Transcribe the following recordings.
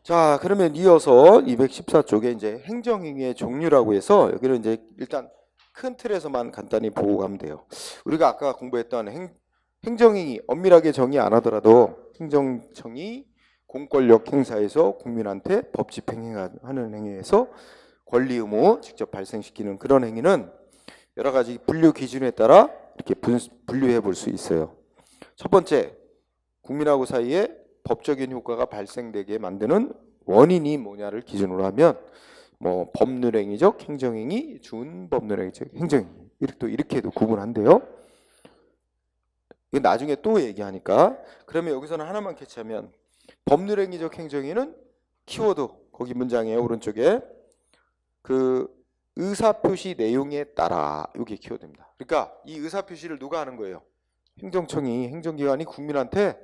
자, 그러면 이어서 214쪽에 이제 행정행위의 종류라고 해서 여기는 이제 일단 큰 틀에서만 간단히 보고 가면 돼요. 우리가 아까 공부했던 행정행위 엄밀하게 정의 안 하더라도 행정청이 공권력 행사에서 국민한테 법 집행하는 행위에서 권리 의무 직접 발생시키는 그런 행위는 여러 가지 분류 기준에 따라 이렇게 분류해 볼 수 있어요. 첫 번째, 국민하고 사이에 법적인 효과가 발생되게 만드는 원인이 뭐냐를 기준으로 하면 뭐 법률행위적 행정행위, 준법률행위적 행정행위 이렇게도 구분한대요. 이거 나중에 또 얘기하니까. 그러면 여기서는 하나만 캐치하면 법률행위적 행정행위는 키워드 거기 문장에 오른쪽에 그 의사표시 내용에 따라 이게 키워드입니다. 그러니까 이 의사표시를 누가 하는 거예요? 행정청이 행정기관이 국민한테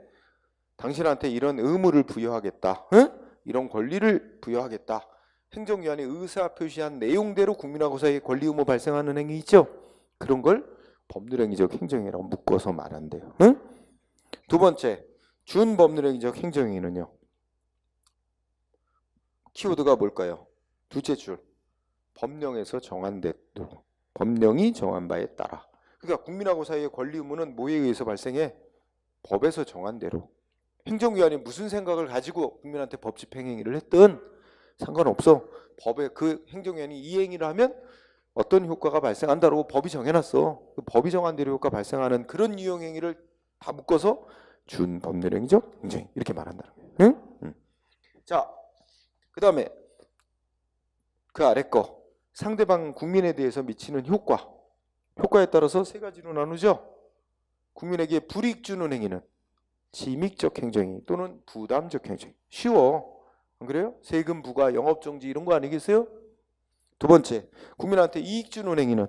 당신한테 이런 의무를 부여하겠다. 응? 이런 권리를 부여하겠다. 행정기관이 의사표시한 내용대로 국민하고 사이에 권리 의무 발생하는 행위 있죠? 그런 걸 법률행위적 행정행위라고 묶어서 말한대요. 응? 두 번째, 준법률행위적 행정행위는요. 키워드가 뭘까요? 둘째 줄, 법령에서 정한 대로, 법령이 정한 바에 따라. 그러니까 국민하고 사이의 권리 의무는 뭐에 의해서 발생해? 법에서 정한 대로. 행정기관이 무슨 생각을 가지고 국민한테 법 집행행위를 했든 상관없어. 법에 그 행정기관이 이 행위를 하면 어떤 효과가 발생한다고 법이 정해놨어. 그 법이 정한 대로 효과 발생하는 그런 유형 행위를 다 묶어서 준법률행위적 행정행위 이렇게 말한다는 거예요. 응? 자, 그 다음에 그 아래 거 상대방 국민에 대해서 미치는 효과에 따라서 세 가지로 나누죠. 국민에게 불이익 주는 행위는 지믹적 행정행위 또는 부담적 행정행위. 쉬워. 안 그래요? 세금 부과, 영업정지 이런 거 아니겠어요? 두 번째, 국민한테 이익 주는 행위는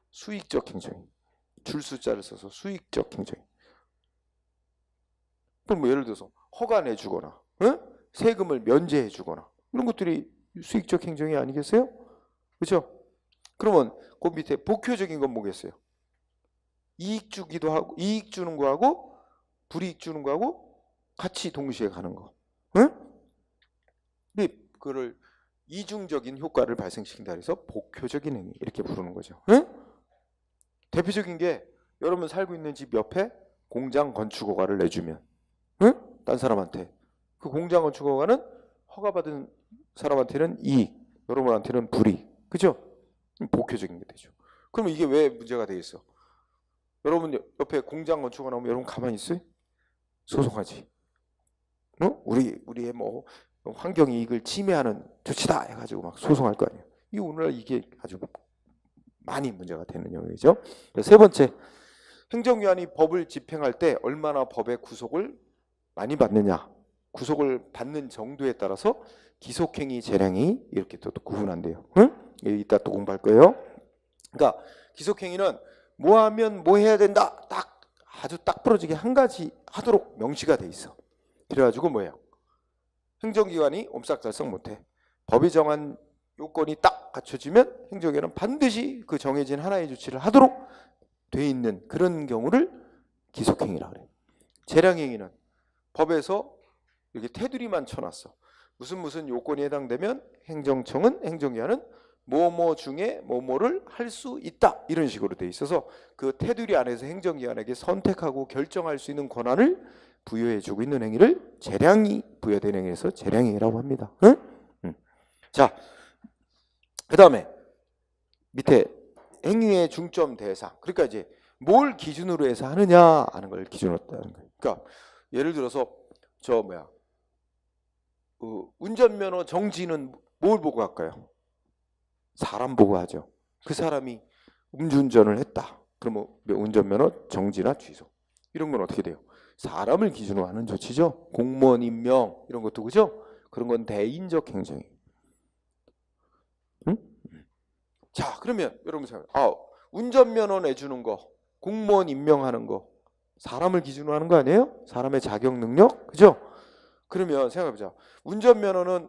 수익적 행정행위. 줄 숫자를 써서 수익적 행정행위. 그럼 뭐 예를 들어서 허가 내주거나 세금을 면제해 주거나 이런 것들이 수익적 행정행위 아니겠어요? 그렇죠? 그러면 그 밑에 복효적인 건 뭐겠어요? 이익 주기도 하고 이익 주는 거하고 불이익 주는 거하고 같이 동시에 가는 거. 응? 그거를 이중적인 효과를 발생시킨다 해서 복효적인 행위 이렇게 부르는 거죠. 응? 대표적인 게 여러분 살고 있는 집 옆에 공장 건축 허가를 내주면 응? 딴 사람한테 그 공장 건축 허가는 허가받은 사람한테는 이익, 여러분한테는 불이익. 그죠? 복효적인 게 되죠. 그러면 이게 왜 문제가 되겠어? 여러분 옆에 공장 건축 허가 나오면 여러분 가만히 있어요? 소송하지. 우리의 뭐 환경 이익을 침해하는 조치다 해가지고 막 소송할 거 아니에요. 이 오늘날 이게 아주 많이 문제가 되는 영역이죠. 세 번째, 행정기관이 법을 집행할 때 얼마나 법의 구속을 많이 받느냐, 구속을 받는 정도에 따라서 기속행위, 재량이 이렇게 또 구분한대요. 응? 이따 또 공부할 거예요. 그러니까 기속행위는 뭐 하면 뭐 해야 된다, 딱 아주 딱 부러지게 한 가지 하도록 명시가 돼 있어. 그래가지고 뭐예요? 행정기관이 옴싹달싹 못해. 법이 정한 요건이 딱 갖춰지면 행정기관은 반드시 그 정해진 하나의 조치를 하도록 돼 있는 그런 경우를 기속행위라고 그래요. 재량행위는 법에서 이렇게 테두리만 쳐놨어. 무슨 요건이 해당되면 행정기관은 뭐뭐 중에 뭐뭐를 할 수 있다 이런 식으로 돼 있어서 그 테두리 안에서 행정기관에게 선택하고 결정할 수 있는 권한을 부여해주고 있는 행위를 재량이 부여된 행위에서 재량행위라고 합니다. 응? 자, 그 다음에 밑에 행위의 중점 대상. 그러니까 이제 뭘 기준으로 해서 하느냐 하는 걸 기준으로 하는 거예요. 그러니까 예를 들어서 운전면허 정지는 뭘 보고 할까요? 사람 보고 하죠. 그 사람이 음주운전을 했다. 그러면 운전면허 정지나 취소. 이런 건 어떻게 돼요? 사람을 기준으로 하는 조치죠. 공무원 임명 이런 것도 그죠? 그런 건 대인적 행정이. 응? 자, 그러면 여러분 생각. 운전면허 내주는 거, 공무원 임명하는 거, 사람을 기준으로 하는 거 아니에요? 사람의 자격 능력, 그죠? 그러면 생각해보자. 운전면허는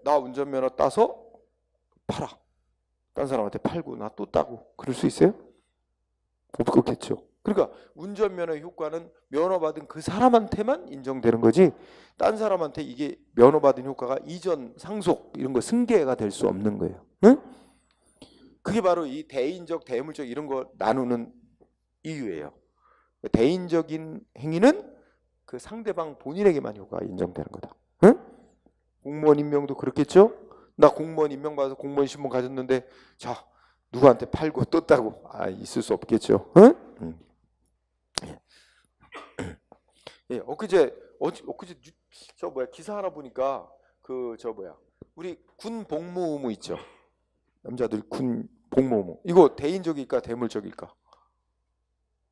나 운전면허 따서 팔아. 딴 사람한테 팔고 나 또 따고 그럴 수 있어요? 없겠죠. 그러니까 운전면허 효과는 면허받은 그 사람한테만 인정되는 거지 딴 사람한테 이게 면허받은 효과가 이전 상속 이런 거 승계가 될 수 없는 거예요. 응? 그게 바로 이 대인적, 대물적 이런 거 나누는 이유예요. 대인적인 행위는 그 상대방 본인에게만 효과가 인정되는 거다. 응? 공무원 임명도 그렇겠죠? 나 공무원 임명받아서 공무원 신분 가졌는데 자 누구한테 팔고 떴다고 있을 수 없겠죠. 응? 예, 엊그제 저 뭐야 기사 하나 보니까 그 저 뭐야 우리 군 복무 의무 있죠. 남자들 군 복무 의무 이거 대인적일까 대물적일까?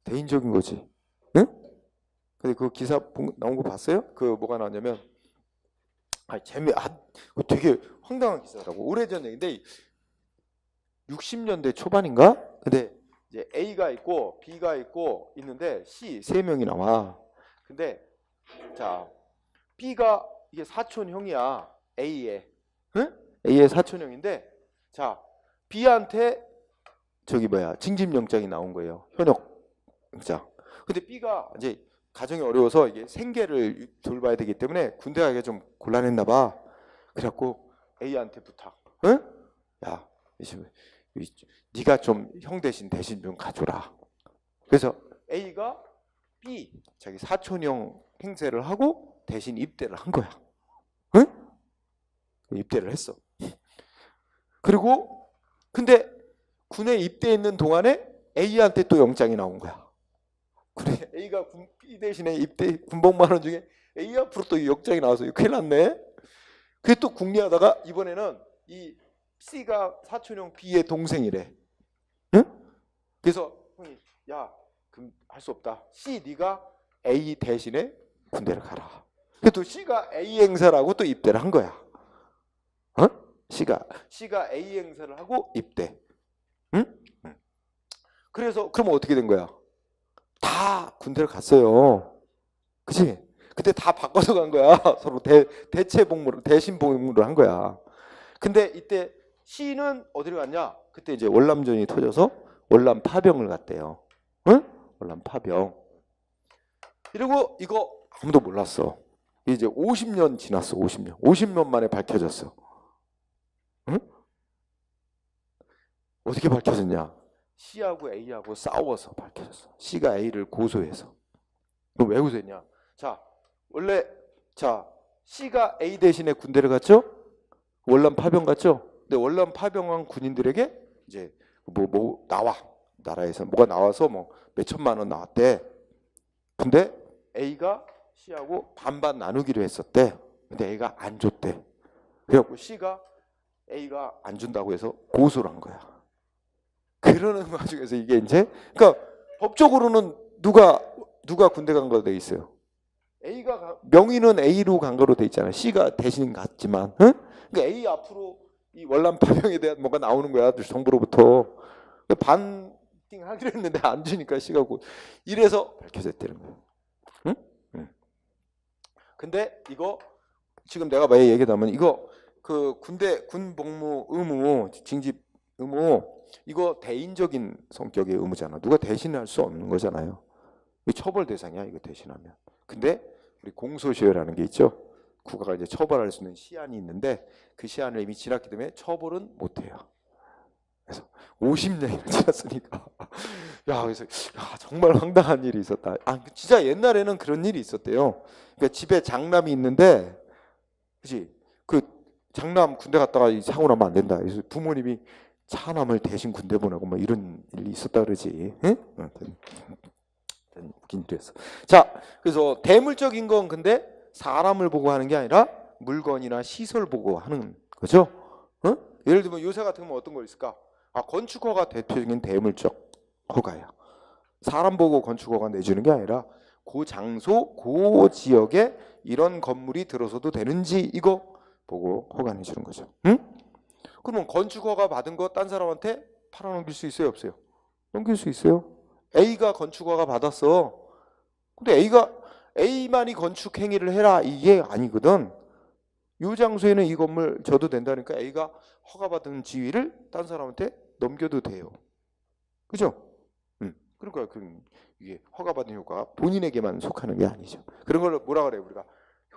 대인적인 거지. 응? 근데 그 기사 나온 거 봤어요? 그 뭐가 나왔냐면 되게 황당한 기사라고. 오래전 얘기인데 60년대 초반인가? 근데 이제 A가 있고 B가 있고 있는데 C 세 명이 나와. 근데 자 B가 이게 사촌형이야. A의 응? A의 사촌형인데 자 B한테 저기 뭐야 징집영장이 나온 거예요. 현역영장. 근데 B가 이제 가정이 어려워서 이게 생계를 돌봐야 되기 때문에 군대 가기가 좀 곤란했나 봐. 그래갖고 A한테 부탁. 응? 야, 네가 좀 형 대신 좀 가줘라. 그래서 A가 B 자기 사촌형 행세를 하고 대신 입대를 한 거야. 응? 입대를 했어. 그리고 근데 군에 입대했는 동안에 A한테 또 영장이 나온 거야. 그래 A가 B 대신에 입대 군복무하는 중에 A 앞으로 또 영장이 나와서 큰일 났네. 그게 또 궁리하다가 이번에는 이 C가 사촌형 B의 동생이래. 응? 그래서 형이 야 그럼 할 수 없다. C 네가 A 대신에 군대를 가라. 그래도 C가 A 행사를 또 입대를 한 거야. 어? C가 A 행사를 하고 입대. 응? 그래서 그러면 어떻게 된 거야? 다 군대를 갔어요. 그치? 그때 다 바꿔서 간 거야. 서로 대체 복무를, 대신 복무를 한 거야. 근데 이때 C는 어디를 갔냐? 그때 이제 월남전이 터져서 월남 파병을 갔대요. 응? 월남 파병. 이러고 이거 아무도 몰랐어. 이제 50년 지났어. 50년. 50년 만에 밝혀졌어. 응? 어떻게 밝혀졌냐? C하고 A하고 싸워서 밝혀졌어. C가 A를 고소해서. 그럼 왜 고소했냐? 자, 원래 자 C가 A 대신에 군대를 갔죠? 월남 파병 갔죠? 근데 월남 파병한 군인들에게 이제 뭐 나와 나라에서 뭐가 나와서 뭐 몇천만 원 나왔대. 근데 A가 C하고 반반 나누기로 했었대. 근데 A가 안 줬대. 그래갖고 C가 A가 안 준다고 해서 고소를 한 거야. 그러는 와중에서 이게 이제 그러니까 법적으로는 누가 군대 간 거로 돼 있어요. A가 명의는 A로 간 거로 돼 있잖아요. C가 대신 갔지만, 응? 그러니까 A 앞으로 이 월남 파병에 대한 뭐가 나오는 거야. 정부로부터 반띵 하기로 했는데 안 주니까 C가 이래서 밝혀졌다는 거예요. 응? 응. 근데 이거 지금 내가 왜 얘기하면 이거 그 군 복무 의무 징집 의무 이거 대인적인 성격의 의무잖아. 누가 대신할 수 없는 거잖아요. 처벌 대상이야 이거 대신하면. 근데 우리 공소시효라는 게 있죠. 국가가 이제 처벌할 수 있는 시한이 있는데 그 시한을 이미 지났기 때문에 처벌은 못 해요. 그래서 50년이나 지났으니까 그래서 정말 황당한 일이 있었다. 진짜 옛날에는 그런 일이 있었대요. 그러니까 집에 장남이 있는데 그치 그 장남 군대 갔다가 사고 나면 안 된다. 그래서 부모님이 차남을 대신 군대 보내고 뭐 이런 일이 있었다 그러지. 응? 웃긴 일이었어. 자, 그래서 대물적인 건 근데 사람을 보고 하는 게 아니라 물건이나 시설 보고 하는 거죠. 응? 예를 들면 요새 같은 건 어떤 거 있을까? 건축허가 대표적인 대물적 허가야. 사람 보고 건축허가 내주는 게 아니라 그 장소, 그 지역에 이런 건물이 들어서도 되는지 이거 보고 허가 내주는 거죠. 응? 그러면 건축허가 받은 거 딴 사람한테 팔아넘길 수 있어요, 없어요? 넘길 수 있어요. A가 건축허가 받았어. 근데 A만이 건축 행위를 해라 이게 아니거든. 이 장소에는 이 건물 줘도 된다니까 A가 허가받은 지위를 딴 사람한테 넘겨도 돼요. 그죠? 그러니까 이게 허가받은 효과가 본인에게만 속하는 게 아니죠. 그런 걸 뭐라 그래요? 우리가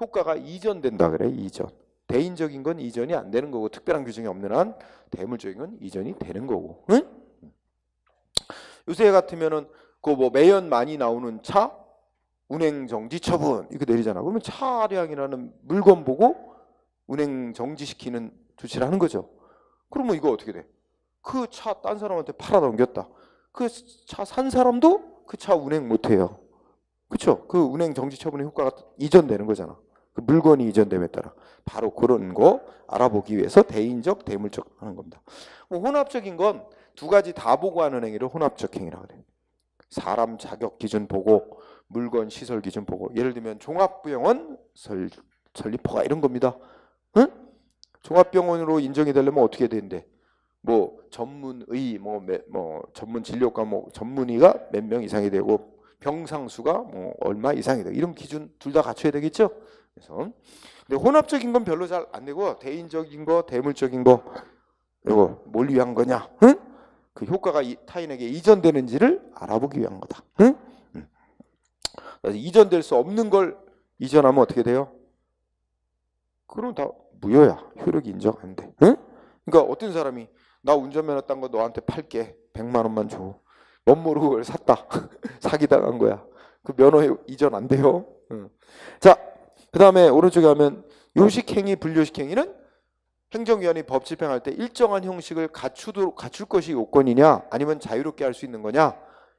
효과가 이전된다 그래. 이전. 대인적인 건 이전이 안 되는 거고 특별한 규정이 없는 한 대물적인 건 이전이 되는 거고. 응? 요새 같으면은 그 뭐 매연 많이 나오는 차 운행 정지 처분 이거 내리잖아. 그러면 차량이라는 물건 보고 운행 정지시키는 조치를 하는 거죠. 그러면 이거 어떻게 돼? 그 차 딴 사람한테 팔아 넘겼다. 그 차 산 사람도 그 차 운행 못 해요. 그렇죠? 그 운행 정지 처분의 효과가 이전되는 거잖아. 그 물건이 이전됨에 따라 바로 그런 거 알아보기 위해서 대인적, 대물적 하는 겁니다. 뭐 혼합적인 건 두 가지 다 보고 하는 행위를 혼합적 행위라고 그래요. 사람 자격 기준 보고 물건 시설 기준 보고 예를 들면 종합병원 설립 허가 이런 겁니다. 응? 종합병원으로 인정이 되려면 어떻게 되는데? 뭐 전문의 뭐 전문 진료과 뭐 전문의가 몇 명 이상이 되고 병상수가 뭐 얼마 이상이 되고 이런 기준 둘 다 갖춰야 되겠죠. 그래서 근데 혼합적인 건 별로 잘 안 되고 대인적인 거, 대물적인 거 이거 뭘 위한 거냐? 응? 그 효과가 타인에게 이전되는지를 알아보기 위한 거다. 응? 그래서 이전될 수 없는 걸 이전하면 어떻게 돼요? 그럼 다 무효야. 효력이 인정 안 돼. 응? 그러니까 어떤 사람이 나 운전면허 딴 거 너한테 팔게. 100만 원만 줘. 멋 모르고 그걸 샀다. 사기당한 거야. 그 면허 이전 안 돼요. 응. 자, 그 다음에 오른쪽에 하면 요식행위, 불요식행위는 행정기관이 법 집행할 때 일정한 형식을 갖출 것이 요건이냐 아니면 자유롭게 할 수 있는 거냐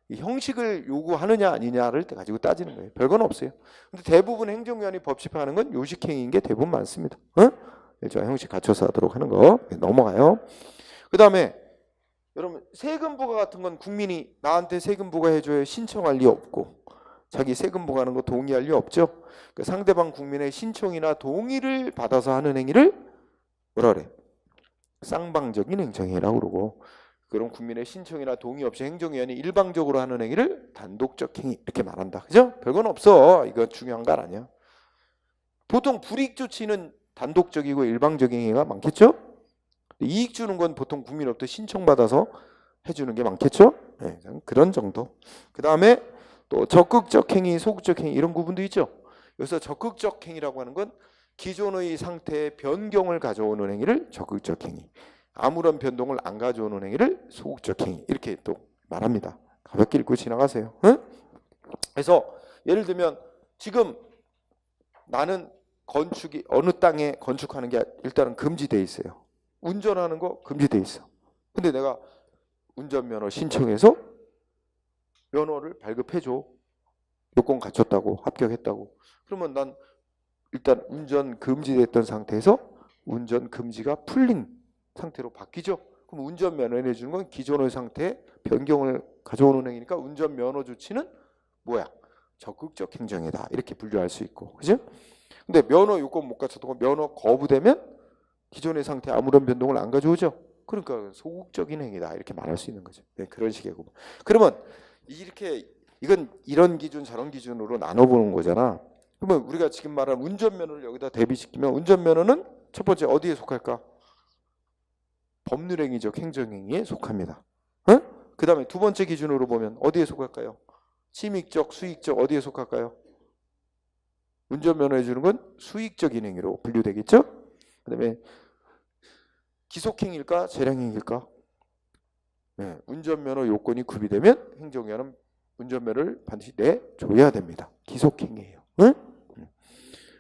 이 형식을 요구하느냐 아니냐를 가지고 따지는 거예요. 별건 없어요. 근데 대부분 행정기관이 법 집행하는 건 요식행위인 게 대부분 많습니다. 응? 일정한 형식 갖춰서 하도록 하는 거 넘어가요. 그 다음에 여러분 세금 부과 같은 건 국민이 나한테 세금 부과해줘야 신청할 리 없고 자기 세금 부과하는 거 동의할 리 없죠. 그 상대방 국민의 신청이나 동의를 받아서 하는 행위를 뭐라 그래? 쌍방적인 행정행위라고 그러고 그런 국민의 신청이나 동의 없이 행정위원회 일방적으로 하는 행위를 단독적 행위 이렇게 말한다. 그죠? 별건 없어. 이거 중요한 건 아니야. 보통 불이익 조치는 단독적이고 일방적인 행위가 많겠죠? 이익 주는 건 보통 국민으로부터 신청받아서 해주는 게 많겠죠? 네, 그런 정도. 그 다음에 또 적극적 행위, 소극적 행위 이런 구분도 있죠. 여기서 적극적 행위라고 하는 건 기존의 상태의 변경을 가져오는 행위를 적극적 행위, 아무런 변동을 안 가져오는 행위를 소극적 행위 이렇게 또 말합니다. 가볍게 읽고 지나가세요. 응? 그래서 예를 들면 지금 나는 건축이 어느 땅에 건축하는 게 일단은 금지돼 있어요. 운전하는 거 금지돼 있어. 근데 내가 운전면허 신청해서 면허를 발급해줘. 요건 갖췄다고 합격했다고. 그러면 난 일단 운전 금지됐던 상태에서 운전 금지가 풀린 상태로 바뀌죠. 그럼 운전면허를 해주는 건 기존의 상태에 변경을 가져오는 행위니까 운전면허 조치는 뭐야? 적극적 행정이다. 이렇게 분류할 수 있고, 그죠? 근데 면허 요건 못 갖췄다고 면허 거부되면 기존의 상태에 아무런 변동을 안 가져오죠. 그러니까 소극적인 행위다. 이렇게 말할 수 있는 거죠. 네, 그런 식이고. 그러면 이렇게 이건 이런 기준 저런 기준으로 나눠보는 거잖아. 그러면 우리가 지금 말한 운전면허를 여기다 대비시키면 운전면허는 첫 번째 어디에 속할까? 법률행위적 행정행위에 속합니다. 어? 그 다음에 두 번째 기준으로 보면 어디에 속할까요? 침익적, 수익적 어디에 속할까요? 운전면허 해주는 건 수익적인 행위로 분류되겠죠? 그 다음에 기속행위일까? 재량행위일까? 네, 운전면허 요건이 구비되면 행정기관은 운전면허를 반드시 내줘야 됩니다. 기속행위예요. 응?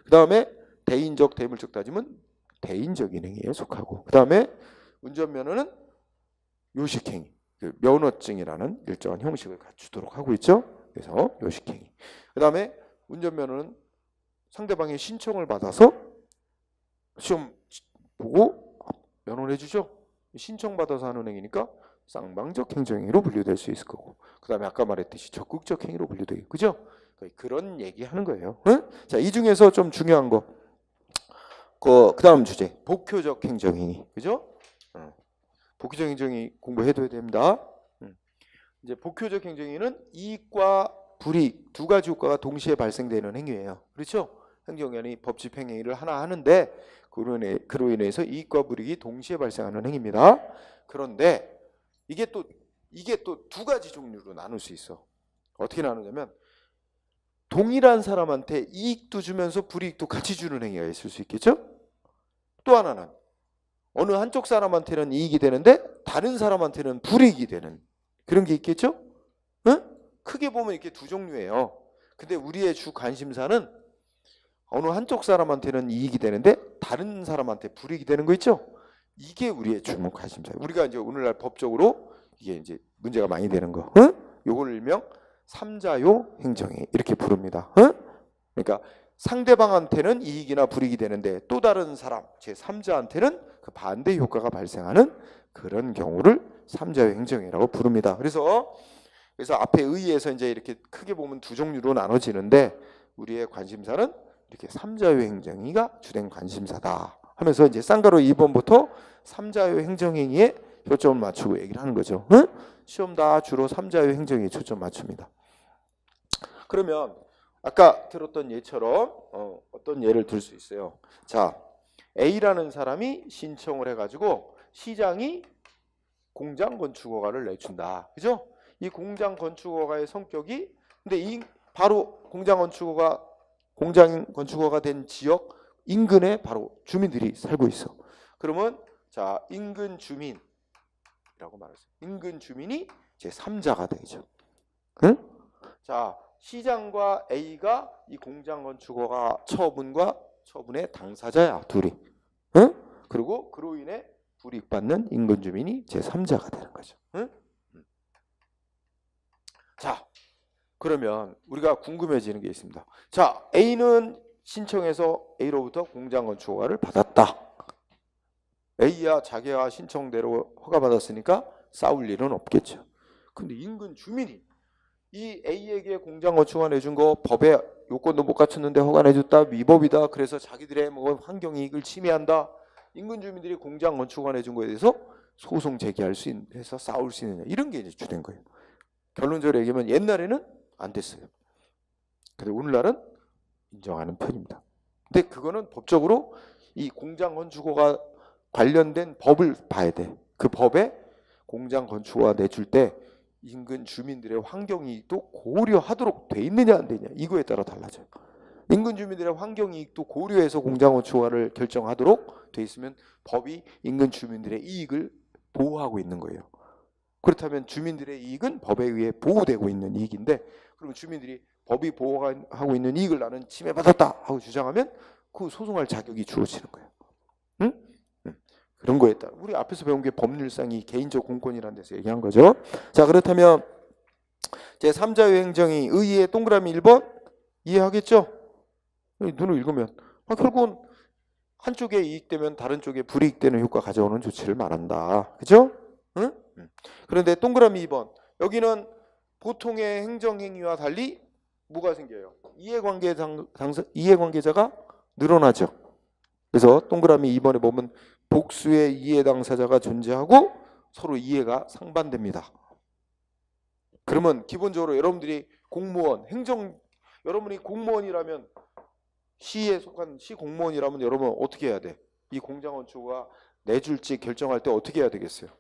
그 다음에 대인적, 대물적 따지면 대인적인 행위에 속하고 그 다음에 운전면허는 요식행위, 그 면허증이라는 일정한 형식을 갖추도록 하고 있죠. 그래서 요식행위. 그 다음에 운전면허는 상대방의 신청을 받아서 시험 보고 면허를 해주죠. 신청받아서 하는 행위니까 쌍방적 행정행위로 분류될 수 있을 거고 그 다음에 아까 말했듯이 적극적 행위로 분류되겠죠. 그죠? 그런 얘기하는 거예요. 응? 자, 이 중에서 좀 중요한 거 그 다음 주제 복효적 행정행위. 그죠? 복효적 행정행위 공부해둬야 됩니다. 이제 복효적 행정행위는 이익과 불이익 두 가지 효과가 동시에 발생되는 행위예요. 그렇죠? 행정기관이 법 집행 행위를 하나 하는데 그로 인해서 이익과 불이익이 동시에 발생하는 행위입니다. 그런데 이게 또 이게 또 두 가지 종류로 나눌 수 있어. 어떻게 나누냐면 동일한 사람한테 이익도 주면서 불이익도 같이 주는 행위가 있을 수 있겠죠? 또 하나는 어느 한쪽 사람한테는 이익이 되는데 다른 사람한테는 불이익이 되는 그런 게 있겠죠? 응? 크게 보면 이렇게 두 종류예요. 근데 우리의 주 관심사는 어느 한쪽 사람한테는 이익이 되는데 다른 사람한테 불이익이 되는 거 있죠? 이게 우리의 주목 관심사예요. 우리가 이제 오늘날 법적으로 이게 이제 문제가 많이 되는 거. 응? 요걸 일명 삼자요 행정행위 이렇게 부릅니다. 응? 그러니까 상대방한테는 이익이나 불이익이 되는데 또 다른 사람 제3자한테는 그 반대 효과가 발생하는 그런 경우를 삼자요 행정행위라고 부릅니다. 그래서 앞에 의의에서 이제 이렇게 크게 보면 두 종류로 나눠지는데 우리의 관심사는 이렇게 삼자요 행정행위가 주된 관심사다 하면서 이제 쌍가로 2번부터 삼자요 행정행위에 초점을 맞추고 얘기를 하는 거죠. 응? 시험 다 주로 삼자요 행정행위에 초점 맞춥니다. 그러면 아까 들었던 예처럼 어떤 예를 들 수 있어요. 자, A라는 사람이 신청을 해가지고 시장이 공장 건축허가를 내준다. 그죠? 이 공장 건축허가의 성격이 근데 이 바로 공장 건축허가 된 지역 인근에 바로 주민들이 살고 있어. 그러면 자 인근 주민이라고 말했어요. 인근 주민이 제 3자가 되죠. 응? 자 시장과 A가 이 공장 건축허가 처분의 당사자야 둘이. 응? 그리고 그로 인해 불이익받는 인근 주민이 제 3자가 되는 거죠. 응? 자 그러면 우리가 궁금해지는 게 있습니다. 자 A는 신청해서 A로부터 공장 건축허가를 받았다. A야 자기가 신청대로 허가받았으니까 싸울 일은 없겠죠. 근데 인근 주민이 이 A에게 공장 건축허가 내준 거 법에 요건도 못 갖췄는데 허가 내줬다 위법이다. 그래서 자기들의 뭐 환경이익을 침해한다. 인근 주민들이 공장 건축허가 내준 거에 대해서 소송 제기할 수 해서 싸울 수 있느냐 이런 게 이제 주된 거예요. 결론적으로 얘기하면 옛날에는 안 됐어요. 근데 오늘날은 인정하는 편입니다. 근데 그거는 법적으로 이 공장 건축허가 관련된 법을 봐야 돼. 그 법에 공장 건축허가 내줄 때 인근 주민들의 환경이익도 고려하도록 돼 있느냐 안 되냐 이거에 따라 달라져요. 인근 주민들의 환경이익도 고려해서 공장 건축허가를 결정하도록 돼 있으면 법이 인근 주민들의 이익을 보호하고 있는 거예요. 그렇다면 주민들의 이익은 법에 의해 보호되고 있는 이익인데 그럼 주민들이 법이 보호하고 있는 이익을 나는 침해받았다 하고 주장하면 그 소송할 자격이 주어지는 거예요. 응? 그런 거에 따라 우리 앞에서 배운 게 법률상이 개인적 공권이라는 데서 얘기한 거죠. 자 그렇다면 제 3자요 행정이 의의의 동그라미 1번 이해하겠죠? 눈을 읽으면 결국은 한쪽에 이익되면 다른 쪽에 불이익되는 효과 가져오는 조치를 말한다. 그죠? 응? 그런데 동그라미 2번 여기는 보통의 행정행위와 달리 뭐가 생겨요? 이해관계자가 늘어나죠. 그래서 동그라미 2번에 보면 복수의 이해 당사자가 존재하고 서로 이해가 상반됩니다. 그러면 기본적으로 여러분들이 여러분이 공무원이라면 시에 속한 시 공무원이라면 여러분 어떻게 해야 돼? 이 공장건축허가 내줄지 결정할 때 어떻게 해야 되겠어요?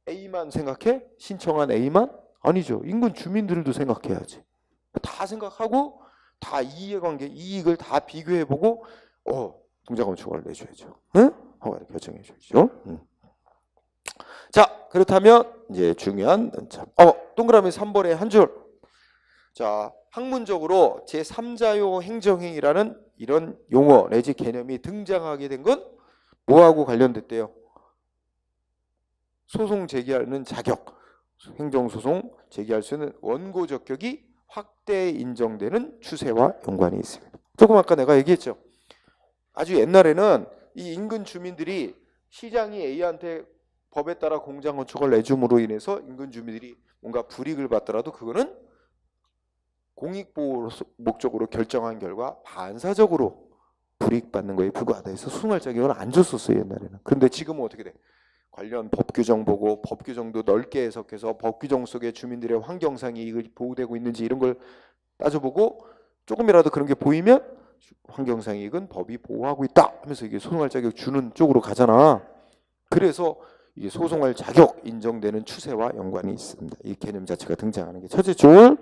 A만 생각해? 신청한 A만? 아니죠. 인근 주민들도 생각해야지. 다 생각하고 다 이해관계, 이익을 다 비교해보고 공장건축허가를 내줘야죠. 응? 허가를 결정해줘야죠. 자 그렇다면 이제 중요한 점. 동그라미 3번의 한 줄. 자 학문적으로 제3자요 행정행위라는 이런 용어 내지 개념이 등장하게 된 건 뭐하고 관련됐대요? 소송 제기하는 자격, 행정소송 제기할 수 있는 원고 적격이 확대 인정되는 추세와 연관이 있습니다. 조금 아까 내가 얘기했죠. 아주 옛날에는 이 인근 주민들이 시장이 A한테 법에 따라 공장 건축을 내줌으로 인해서 인근 주민들이 뭔가 불이익을 받더라도 그거는 공익보호 목적으로 결정한 결과 반사적으로 불이익받는 거에 불과하다 해서 소송할 자격을 안 줬었어요 옛날에는. 그런데 지금은 어떻게 돼? 관련 법 규정 보고 법 규정도 넓게 해석해서 법 규정 속에 주민들의 환경상 이익이 보호되고 있는지 이런 걸 따져보고 조금이라도 그런 게 보이면 환경상 이익은 법이 보호하고 있다 하면서 이게 소송할 자격 주는 쪽으로 가잖아. 그래서 이게 소송할 자격 인정되는 추세와 연관이 있습니다. 이 개념 자체가 등장하는 게 첫째 줄.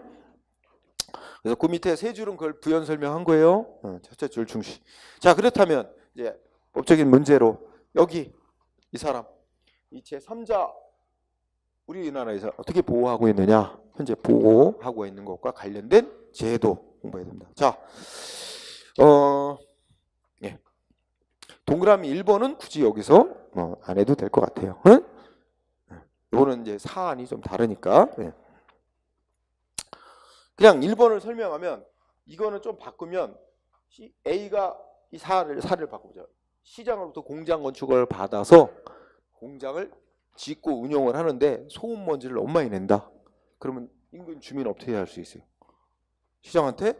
그래서 그 밑에 세 줄은 그걸 부연 설명한 거예요. 첫째 줄 중시. 자, 그렇다면 이제 법적인 문제로 여기 이 사람 이 제3자 우리나라에서 어떻게 보호하고 있느냐, 현재 보호하고 있는 것과 관련된 제도 공부해야 됩니다. 자, 예. 동그라미 1번은 굳이 여기서 안 해도 될 것 같아요. 응? 이거는 이제 사안이 좀 다르니까. 예. 그냥 1번을 설명하면 이거는 좀 바꾸면 A가 이 사를 바꿔보자. 시장으로부터 공장 건축을 받아서 공장을 짓고 운영을 하는데 소음 먼지를 너무 많이 낸다. 그러면 인근 주민 어떻게 할 수 있어요? 시장한테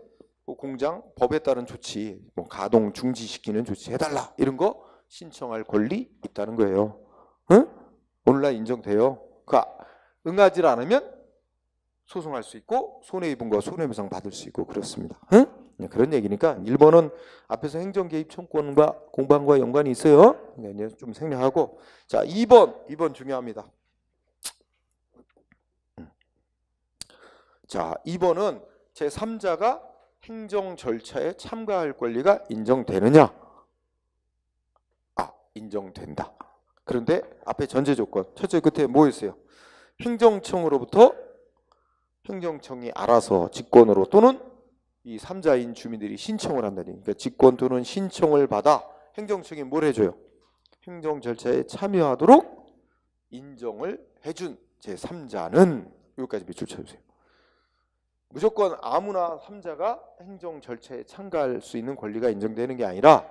그 공장 법에 따른 조치, 뭐 가동 중지시키는 조치 해달라 이런 거 신청할 권리 있다는 거예요. 응? 온라인 인정돼요. 그 응하지 않으면 소송할 수 있고 손해입은 거 손해배상 받을 수 있고 그렇습니다. 응? 네, 그런 얘기니까 1번은 앞에서 행정개입 청구권과 공방과 연관이 있어요. 이제 좀 생략하고, 자 2번 중요합니다. 자 2번은 제3자가 행정 절차에 참가할 권리가 인정되느냐? 인정된다. 그런데 앞에 전제 조건 첫째 끝에 뭐였어요? 행정청으로부터 행정청이 알아서 직권으로 또는 이 3자인 주민들이 신청을 한다니. 그러니까 직권 또는 신청을 받아 행정청이 뭘 해줘요? 행정 절차에 참여하도록 인정을 해준 제3자는 여기까지 밑줄 쳐주세요. 무조건 아무나 3자가 행정 절차에 참가할 수 있는 권리가 인정되는 게 아니라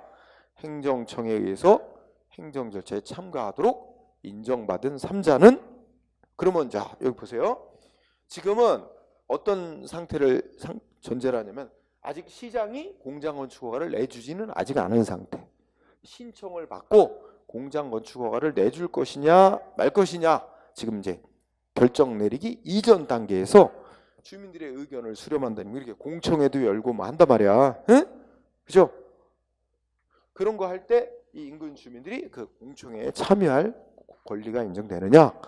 행정청에 의해서 행정 절차에 참가하도록 인정받은 3자는, 그러면 자 여기 보세요. 지금은 어떤 상태를 전제로 하냐면 아직 시장이 공장 건축 허가를 내주지는 아직 않은 상태. 신청을 받고 공장 건축 허가를 내줄 것이냐 말 것이냐 지금 이제 결정 내리기 이전 단계에서 주민들의 의견을 수렴한다는 거, 이렇게 공청회도 열고 뭐 한단 말이야. 응? 그죠? 그런 거 할 때 이 인근 주민들이 그 공청회에 참여할 권리가 인정되느냐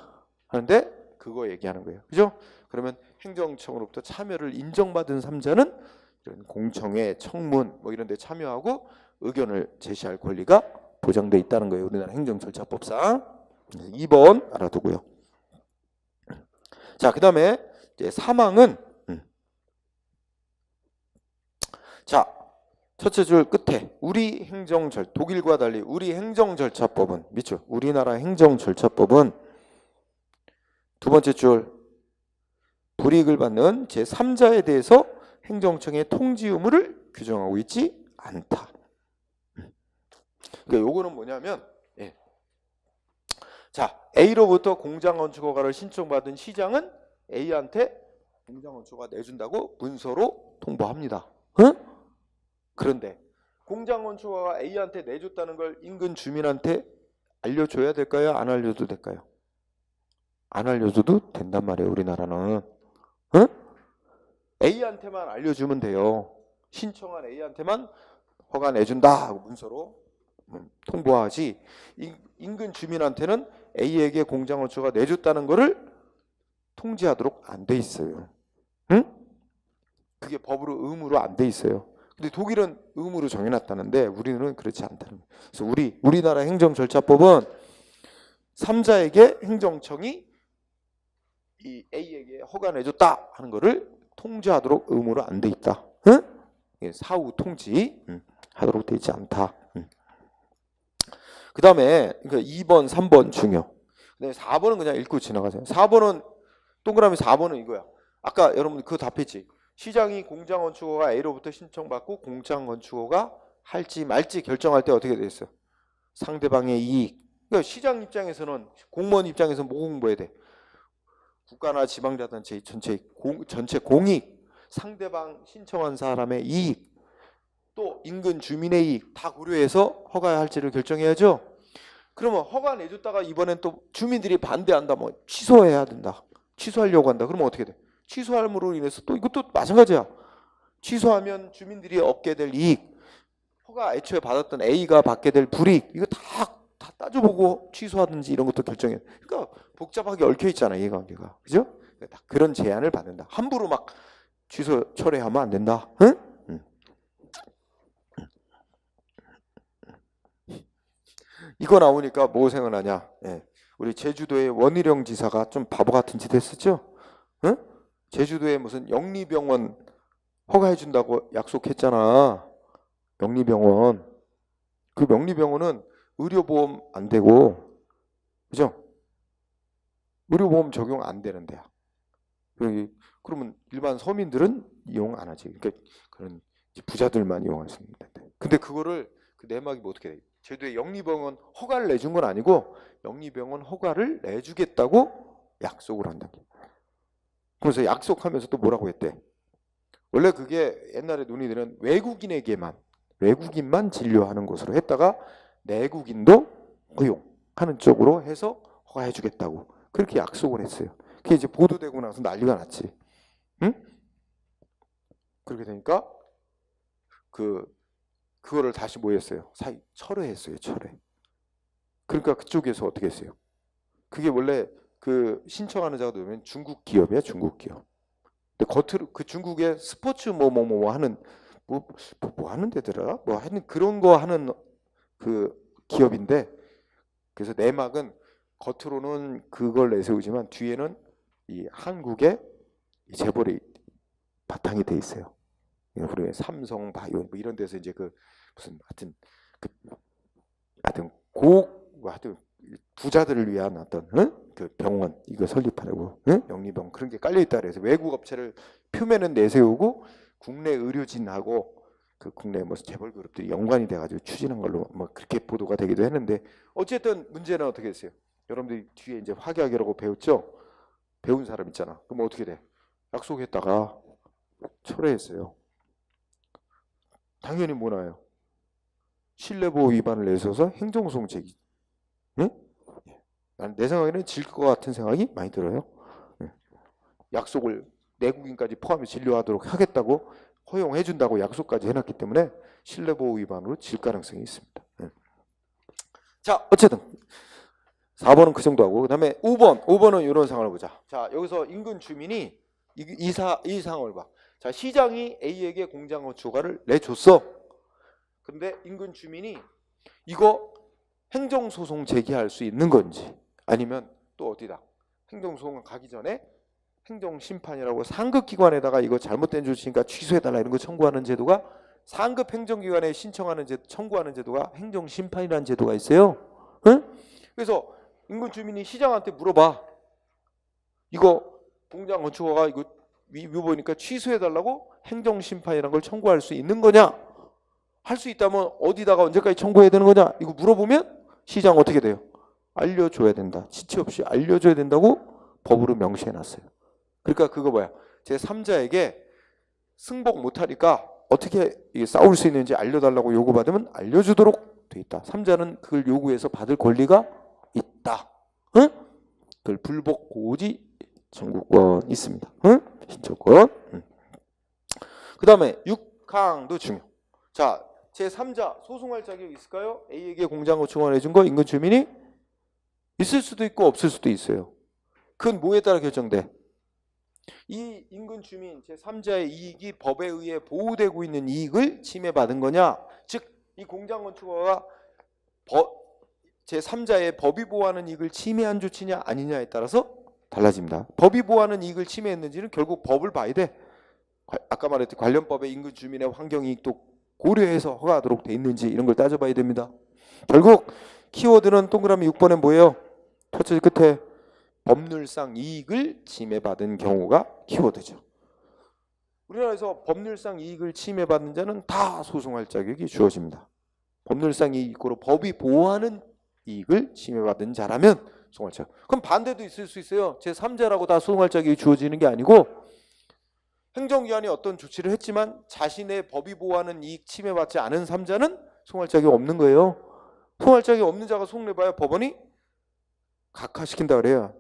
하는데 그거 얘기하는 거예요. 그죠? 그러면 행정청으로부터 참여를 인정받은 3자는 이런 공청회, 청문 뭐 이런 데 참여하고 의견을 제시할 권리가 보장돼 있다는 거예요. 우리나라 행정절차법상. 2번 알아두고요. 자, 그다음에 이제 사망은 자, 첫째 줄 끝에 독일과 달리 우리 행정절차법은 밑줄 우리나라 행정절차법은 두 번째 줄 불이익을 받는 제3자에 대해서 행정청의 통지 의무를 규정하고 있지 않다. 그러니까 요거는 뭐냐면 자, A로부터 공장 건축 허가를 신청받은 시장은 A한테 공장 건축 허가 내준다고 문서로 통보합니다. 응? 그런데 공장 건축 허가 A한테 내줬다는 걸 인근 주민한테 알려줘야 될까요? 안 알려도 될까요? 안 알려줘도 된단 말이에요. 우리나라는. 응? A한테만 알려주면 돼요. 신청한 A한테만 허가 내준다 하고 문서로 통보하지, 인근 주민한테는 A에게 공장 건축허가 내줬다는 거를 통지하도록 안 돼 있어요. 응? 그게 법으로 의무로 안 돼 있어요. 근데 독일은 의무로 정해놨다는데 우리는 그렇지 않다는 거예요. 그래서 우리나라 행정절차법은 3자에게 행정청이 이 A에게 허가 내줬다 하는 거를 통지하도록 의무로 안 돼 있다. 응? 사후 통지 하도록 돼 있지 않다. 그 다음에 2번, 3번 중요. 근데 4번은 그냥 읽고 지나가세요. 4번은 동그라미 4번은 이거야. 아까 여러분 그거 답했지. 시장이 공장 건축허가 A로부터 신청받고 공장 건축허가 할지 말지 결정할 때 어떻게 돼 있어요? 상대방의 이익. 그러니까 시장 입장에서는, 공무원 입장에서는 뭐 공부해야 돼? 국가나 지방자치단체 전체 공익, 상대방 신청한 사람의 이익, 또 인근 주민의 이익 다 고려해서 허가할지를 결정해야죠. 그러면 허가 내줬다가 이번엔 또 주민들이 반대한다, 뭐 취소해야 된다, 취소하려고 한다. 그러면 어떻게 돼? 취소함으로 인해서 또 이것도 마찬가지야. 취소하면 주민들이 얻게 될 이익, 허가 애초에 받았던 A가 받게 될 불이익, 이거 다 따져보고 취소하든지 이런 것도 결정해. 그러니까 복잡하게 얽혀 있잖아, 이해관계가. 그죠? 딱 그런 제안을 받는다. 함부로 막 취소 철회하면 안 된다. 응? 이거 나오니까 뭐 생각나냐? 예. 우리 제주도의 원희룡 지사가 좀 바보 같은 짓 했었죠? 응? 제주도에 무슨 영리병원 허가해 준다고 약속했잖아. 영리병원. 그 영리병원은 의료보험 안 되고, 그죠? 의료보험 적용 안 되는 데야. 그러면 일반 서민들은 이용 안 하지. 그러니까 그런 부자들만 이용할 수 있는데. 근데 그거를 그 내막이 뭐 어떻게 돼? 제주도에 영리병원 허가를 내준 건 아니고 영리병원 허가를 내주겠다고 약속을 한다. 그래서 약속하면서 또 뭐라고 했대? 원래 그게 옛날에 논의들은 외국인만 진료하는 곳으로 했다가 내국인도 허용하는 쪽으로 해서 허가해 주겠다고 그렇게 약속을 했어요. 그게 이제 보도되고 나서 난리가 났지. 응? 그렇게 되니까 그거를 다시 뭐 했어요? 철회했어요. 철회. 그러니까 그쪽에서 어떻게 했어요? 그게 원래 그 신청하는 자가 되면 중국 기업이야, 중국 기업. 근데 겉으로 그 중국의 스포츠 뭐 하는 뭐 하는 데더라? 뭐 하는 그런 거 하는 그 기업인데 그래서 내막은 겉으로는 그걸 내세우지만 뒤에는 이 한국의 이 재벌이 바탕이 돼 있어요. 우리 삼성 바이오 뭐 이런 데서 이제 그 무슨 하여튼 부자들을 위한 어떤 그 병원 이거 설립하려고 영리병원 그런 게 깔려 있다 그래서 외국 업체를 표면은 내세우고 국내 의료진하고 그 국내 뭐 재벌 그룹들이 연관이 돼가지고 추진한 걸로 뭐 그렇게 보도가 되기도 했는데 어쨌든 문제는 어떻게 됐어요? 여러분들이 뒤에 이제 화계학이라고 배웠죠? 배운 사람 있잖아. 그럼 어떻게 돼? 약속했다가 철회했어요. 당연히 뭐 나요? 신뢰보호 위반을 내세워서 행정소송 제기. 응? 내 생각에는 질 것 같은 생각이 많이 들어요. 약속을 내국인까지 포함해 진료하도록 하겠다고 허용해준다고 약속까지 해놨기 때문에 신뢰보호 위반으로 질 가능성이 있습니다. 자, 어쨌든 4번은 그 정도 하고 그 다음에 5번은 이런 상황을 보자. 자, 여기서 인근 주민이 이 상황을 봐. 자, 시장이 A에게 공장 건축 허가를 내줬어. 근데 인근 주민이 이거 행정소송 제기할 수 있는 건지 아니면 또 어디다 행정소송 가기 전에 행정심판이라고 상급기관에다가 이거 잘못된 조치니까 취소해달라 이런 거 청구하는 제도가 상급 행정기관에 신청하는 청구하는 제도가 행정심판이라는 제도가 있어요. 응? 그래서 인근 주민이 시장한테 물어봐. 이거 공장 건축허가 이거 위보니까 취소해달라고 행정심판이라는 걸 청구할 수 있는 거냐? 할 수 있다면 어디다가 언제까지 청구해야 되는 거냐? 이거 물어보면 시장 어떻게 돼요? 알려줘야 된다. 지체 없이 알려줘야 된다고 법으로 명시해놨어요. 그러니까 그거 뭐야? 제3자에게 승복 못하니까 어떻게 싸울 수 있는지 알려달라고 요구받으면 알려주도록 돼 있다. 3자는 그걸 요구해서 받을 권리가 있다. 응? 그걸 불복 고지 청구권 있습니다. 응? 신청권. 그 다음에 6항도 중요. 자, 제3자 소송할 자격이 있을까요? A에게 공장 건축 허가 내준 거 인근 주민이 있을 수도 있고 없을 수도 있어요. 그건 뭐에 따라 결정돼? 이 인근 주민 제3자의 이익이 법에 의해 보호되고 있는 이익을 침해받은 거냐? 즉, 이 공장 건축 허가가 제3자의 법이 보호하는 이익을 침해한 조치냐 아니냐에 따라서 달라집니다. 법이 보호하는 이익을 침해했는지는 결국 법을 봐야 돼. 아까 말했듯이 관련법에 인근 주민의 환경이익도 고려해서 허가하도록 돼 있는지 이런 걸 따져봐야 됩니다. 결국 키워드는 동그라미 6번에 뭐예요? 첫째 끝에 법률상 이익을 침해받은 경우가 키워드죠. 우리나라에서 법률상 이익을 침해받는 자는 다 소송할 자격이 주어집니다. 법률상 이익으로 법이 보호하는 이익을 침해받은 자라면 소송할 자격. 그럼 반대도 있을 수 있어요. 제3자라고 다 소송할 자격이 주어지는 게 아니고 행정기관이 어떤 조치를 했지만 자신의 법이 보호하는 이익 침해받지 않은 3자는 소송할 자격이 없는 거예요. 소송할 자격이 없는 자가 소송해봐야 법원이 각하시킨다 그래요.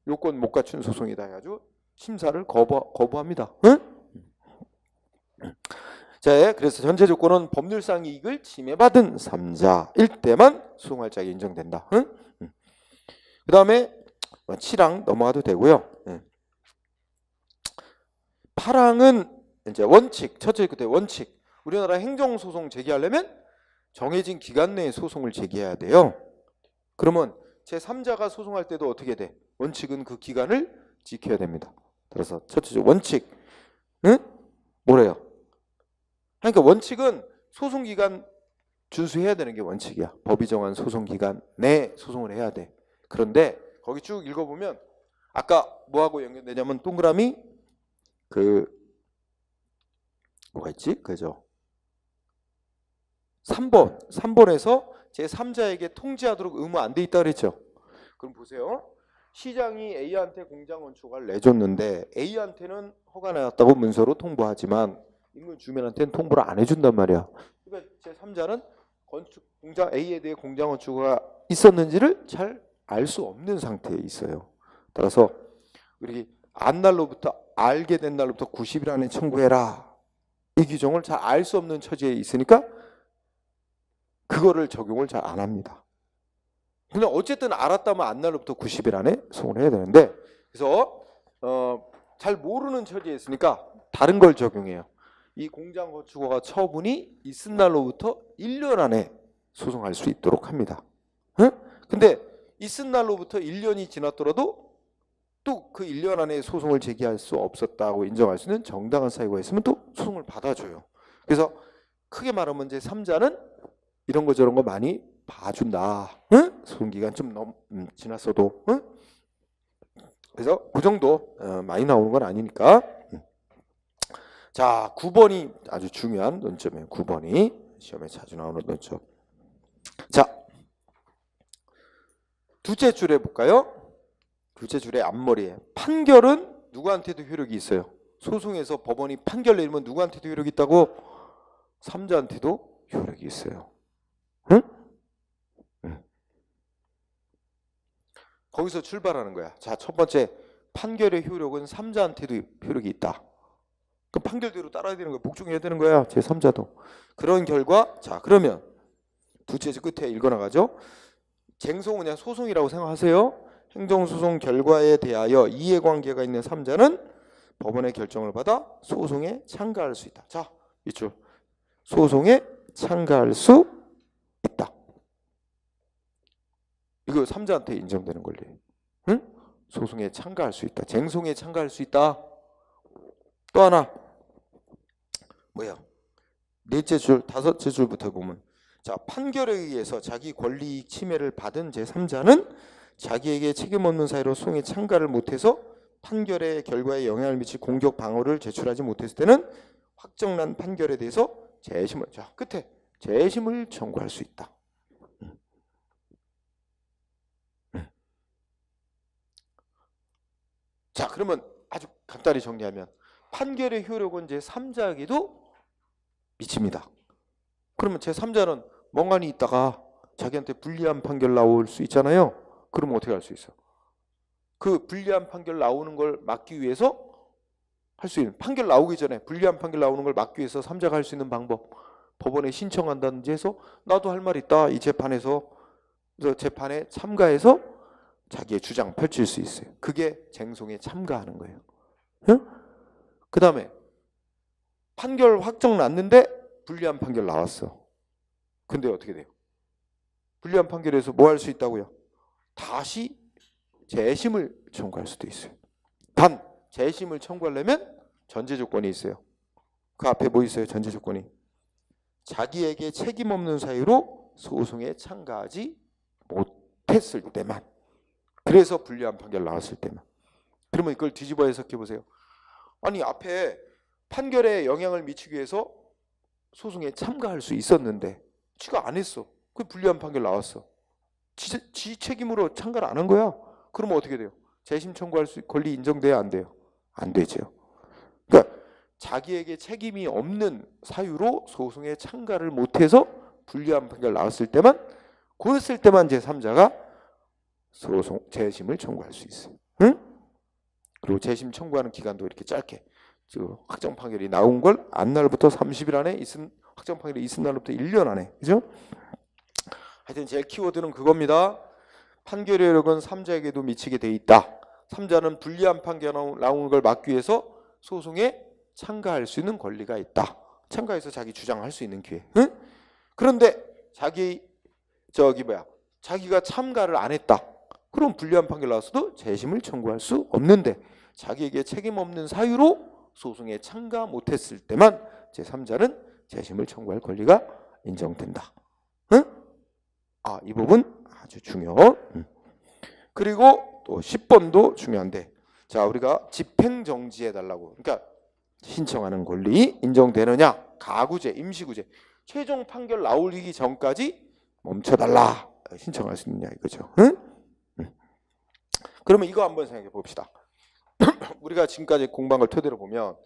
요건 못 갖춘 소송이다 해가지고 심사를 거부합니다. 응? 자, 그래서 전제 조건은 법률상 이익을 침해받은 3자일 때만 소송할 자격이 인정된다. 응? 그 다음에 7항 넘어가도 되고요. 8항은 이제 원칙, 첫째 그때 원칙. 우리나라 행정소송 제기하려면 정해진 기간 내에 소송을 제기해야 돼요. 그러면 제3자가 소송할 때도 어떻게 돼? 원칙은 그 기간을 지켜야 됩니다. 그래서 첫째 원칙, 응? 뭐래요? 그러니까 원칙은 소송 기간 준수해야 되는 게 원칙이야. 법이 정한 소송 기간 내에 소송을 해야 돼. 그런데 거기 쭉 읽어보면 아까 뭐하고 연결되냐면 동그라미 뭐가 있지? 그죠? 3번에서 제3자에게 통지하도록 의무 안 돼 있다 그랬죠. 그럼 보세요. 시장이 A한테 공장 건축을 내줬는데 A한테는 허가 나왔다고 문서로 통보하지만 인근 주민한테는 통보를 안 해준단 말이야. 그러니까 제3자는 공장 A에 대해 공장 건축가 있었는지를 잘 알 수 없는 상태에 있어요. 따라서 우리 알게 된 날로부터 90일 안에 청구해라. 이 규정을 잘 알 수 없는 처지에 있으니까 그거를 적용을 잘 안 합니다. 근데 어쨌든 알았다면 안 날로부터 90일 안에 소송을 해야 되는데 그래서 잘 모르는 처지에 있으니까 다른 걸 적용해요. 이 공장 건축허가 처분이 있은 날로부터 1년 안에 소송할 수 있도록 합니다. 응? 근데 있은 날로부터 1년이 지났더라도 또 그 1년 안에 소송을 제기할 수 없었다고 인정할 수 있는 정당한 사유가 있으면 또 소송을 받아줘요. 그래서 크게 말하면 이제 3자는 이런 거 저런 거 많이 봐준다. 응? 소송 기간 좀 지났어도. 응? 그래서 그 정도 많이 나오는 건 아니니까. 자, 9번이 아주 중요한 논점이에요. 9번이 시험에 자주 나오는 논점. 자, 둘째 줄에 볼까요? 둘째 줄의 앞머리에 판결은 누구한테도 효력이 있어요. 소송에서 법원이 판결 내리면 누구한테도 효력이 있다고? 3자한테도 효력이 있어요. 응? 거기서 출발하는 거야. 자, 첫 번째 판결의 효력은 3자한테도 효력이 있다. 그럼 판결대로 따라야 되는 거야. 복종해야 되는 거야. 제3자도. 그런 결과 자, 그러면 둘째 줄 끝에 읽어나가죠. 쟁송은 그냥 소송이라고 생각하세요. 행정소송 결과에 대하여 이해관계가 있는 3자는 법원의 결정을 받아 소송에 참가할 수 있다. 자, 이쪽 소송에 참가할 수 있다. 이거 3자한테 인정되는 권리예요. 응? 소송에 참가할 수 있다. 쟁송에 참가할 수 있다. 또 하나 뭐야? 넷째 줄, 다섯째 줄부터 보면 자, 판결에 의해서 자기 권리이익 침해를 받은 제3자는 자기에게 책임 없는 사유로 소송에 참가를 못해서 판결의 결과에 영향을 미칠 공격 방어를 제출하지 못했을 때는 확정난 판결에 대해서 재심을 자, 끝에 재심을 청구할 수 있다. 자, 그러면 아주 간단히 정리하면 판결의 효력은 제3자에게도 미칩니다. 그러면 제3자는 멍하니 있다가 자기한테 불리한 판결 나올 수 있잖아요. 그러면 어떻게 할 수 있어? 그 불리한 판결 나오는 걸 막기 위해서 할 수 있는 판결 나오기 전에 불리한 판결 나오는 걸 막기 위해서 3자가 할 수 있는 방법 법원에 신청한다든지 해서 나도 할 말 있다 이 재판에서 그래서 재판에 참가해서 자기의 주장 펼칠 수 있어요. 그게 쟁송에 참가하는 거예요. 응? 그 다음에 판결 확정 났는데 불리한 판결 나왔어. 근데 어떻게 돼요? 불리한 판결에서 뭐 할 수 있다고요? 다시 재심을 청구할 수도 있어요. 단 재심을 청구하려면 전제 조건이 있어요. 그 앞에 뭐 있어요? 전제 조건이 자기에게 책임 없는 사유로 소송에 참가하지 못했을 때만. 그래서 불리한 판결 나왔을 때만. 그러면 이걸 뒤집어 해석해 보세요. 아니 앞에 판결에 영향을 미치기 위해서 소송에 참가할 수 있었는데 지가 안 했어. 그 불리한 판결 나왔어. 지 책임으로 참가를 안 한 거야. 그러면 어떻게 돼요? 재심 청구할 수 권리 인정돼야 안 돼요? 안 되죠. 그러니까 자기에게 책임이 없는 사유로 소송에 참가를 못해서 불리한 판결 나왔을 때만 그랬을 때만 제3자가 소송 재심을 청구할 수 있어요. 응? 그리고 재심 청구하는 기간도 이렇게 짧게 확정 판결이 나온 걸 안 날부터 30일 안에 있은 확정 판결이 있은 날부터 1년 안에, 그죠? 하여튼 제일 키워드는 그겁니다. 판결의 효력은 3자에게도 미치게 돼 있다. 3자는 불리한 판결 나오는 걸 막기 위해서 소송에 참가할 수 있는 권리가 있다. 참가해서 자기 주장할 수 있는 기회. 응? 그런데 자기가 참가를 안 했다. 그럼 불리한 판결 나왔어도 재심을 청구할 수 없는데 자기에게 책임 없는 사유로 소송에 참가 못했을 때만 제3자는 재심을 청구할 권리가 인정된다. 응? 이 부분 아주 중요. 그리고 또 10번도 중요한데, 자, 우리가 집행정지해 달라고, 그러니까 신청하는 권리 인정되느냐, 가구제, 임시구제, 최종 판결 나오기 전까지 멈춰달라 신청할 수 있느냐 이거죠. 응? 그러면 이거 한번 생각해 봅시다. 우리가 지금까지 공부한 걸 토대로 보면,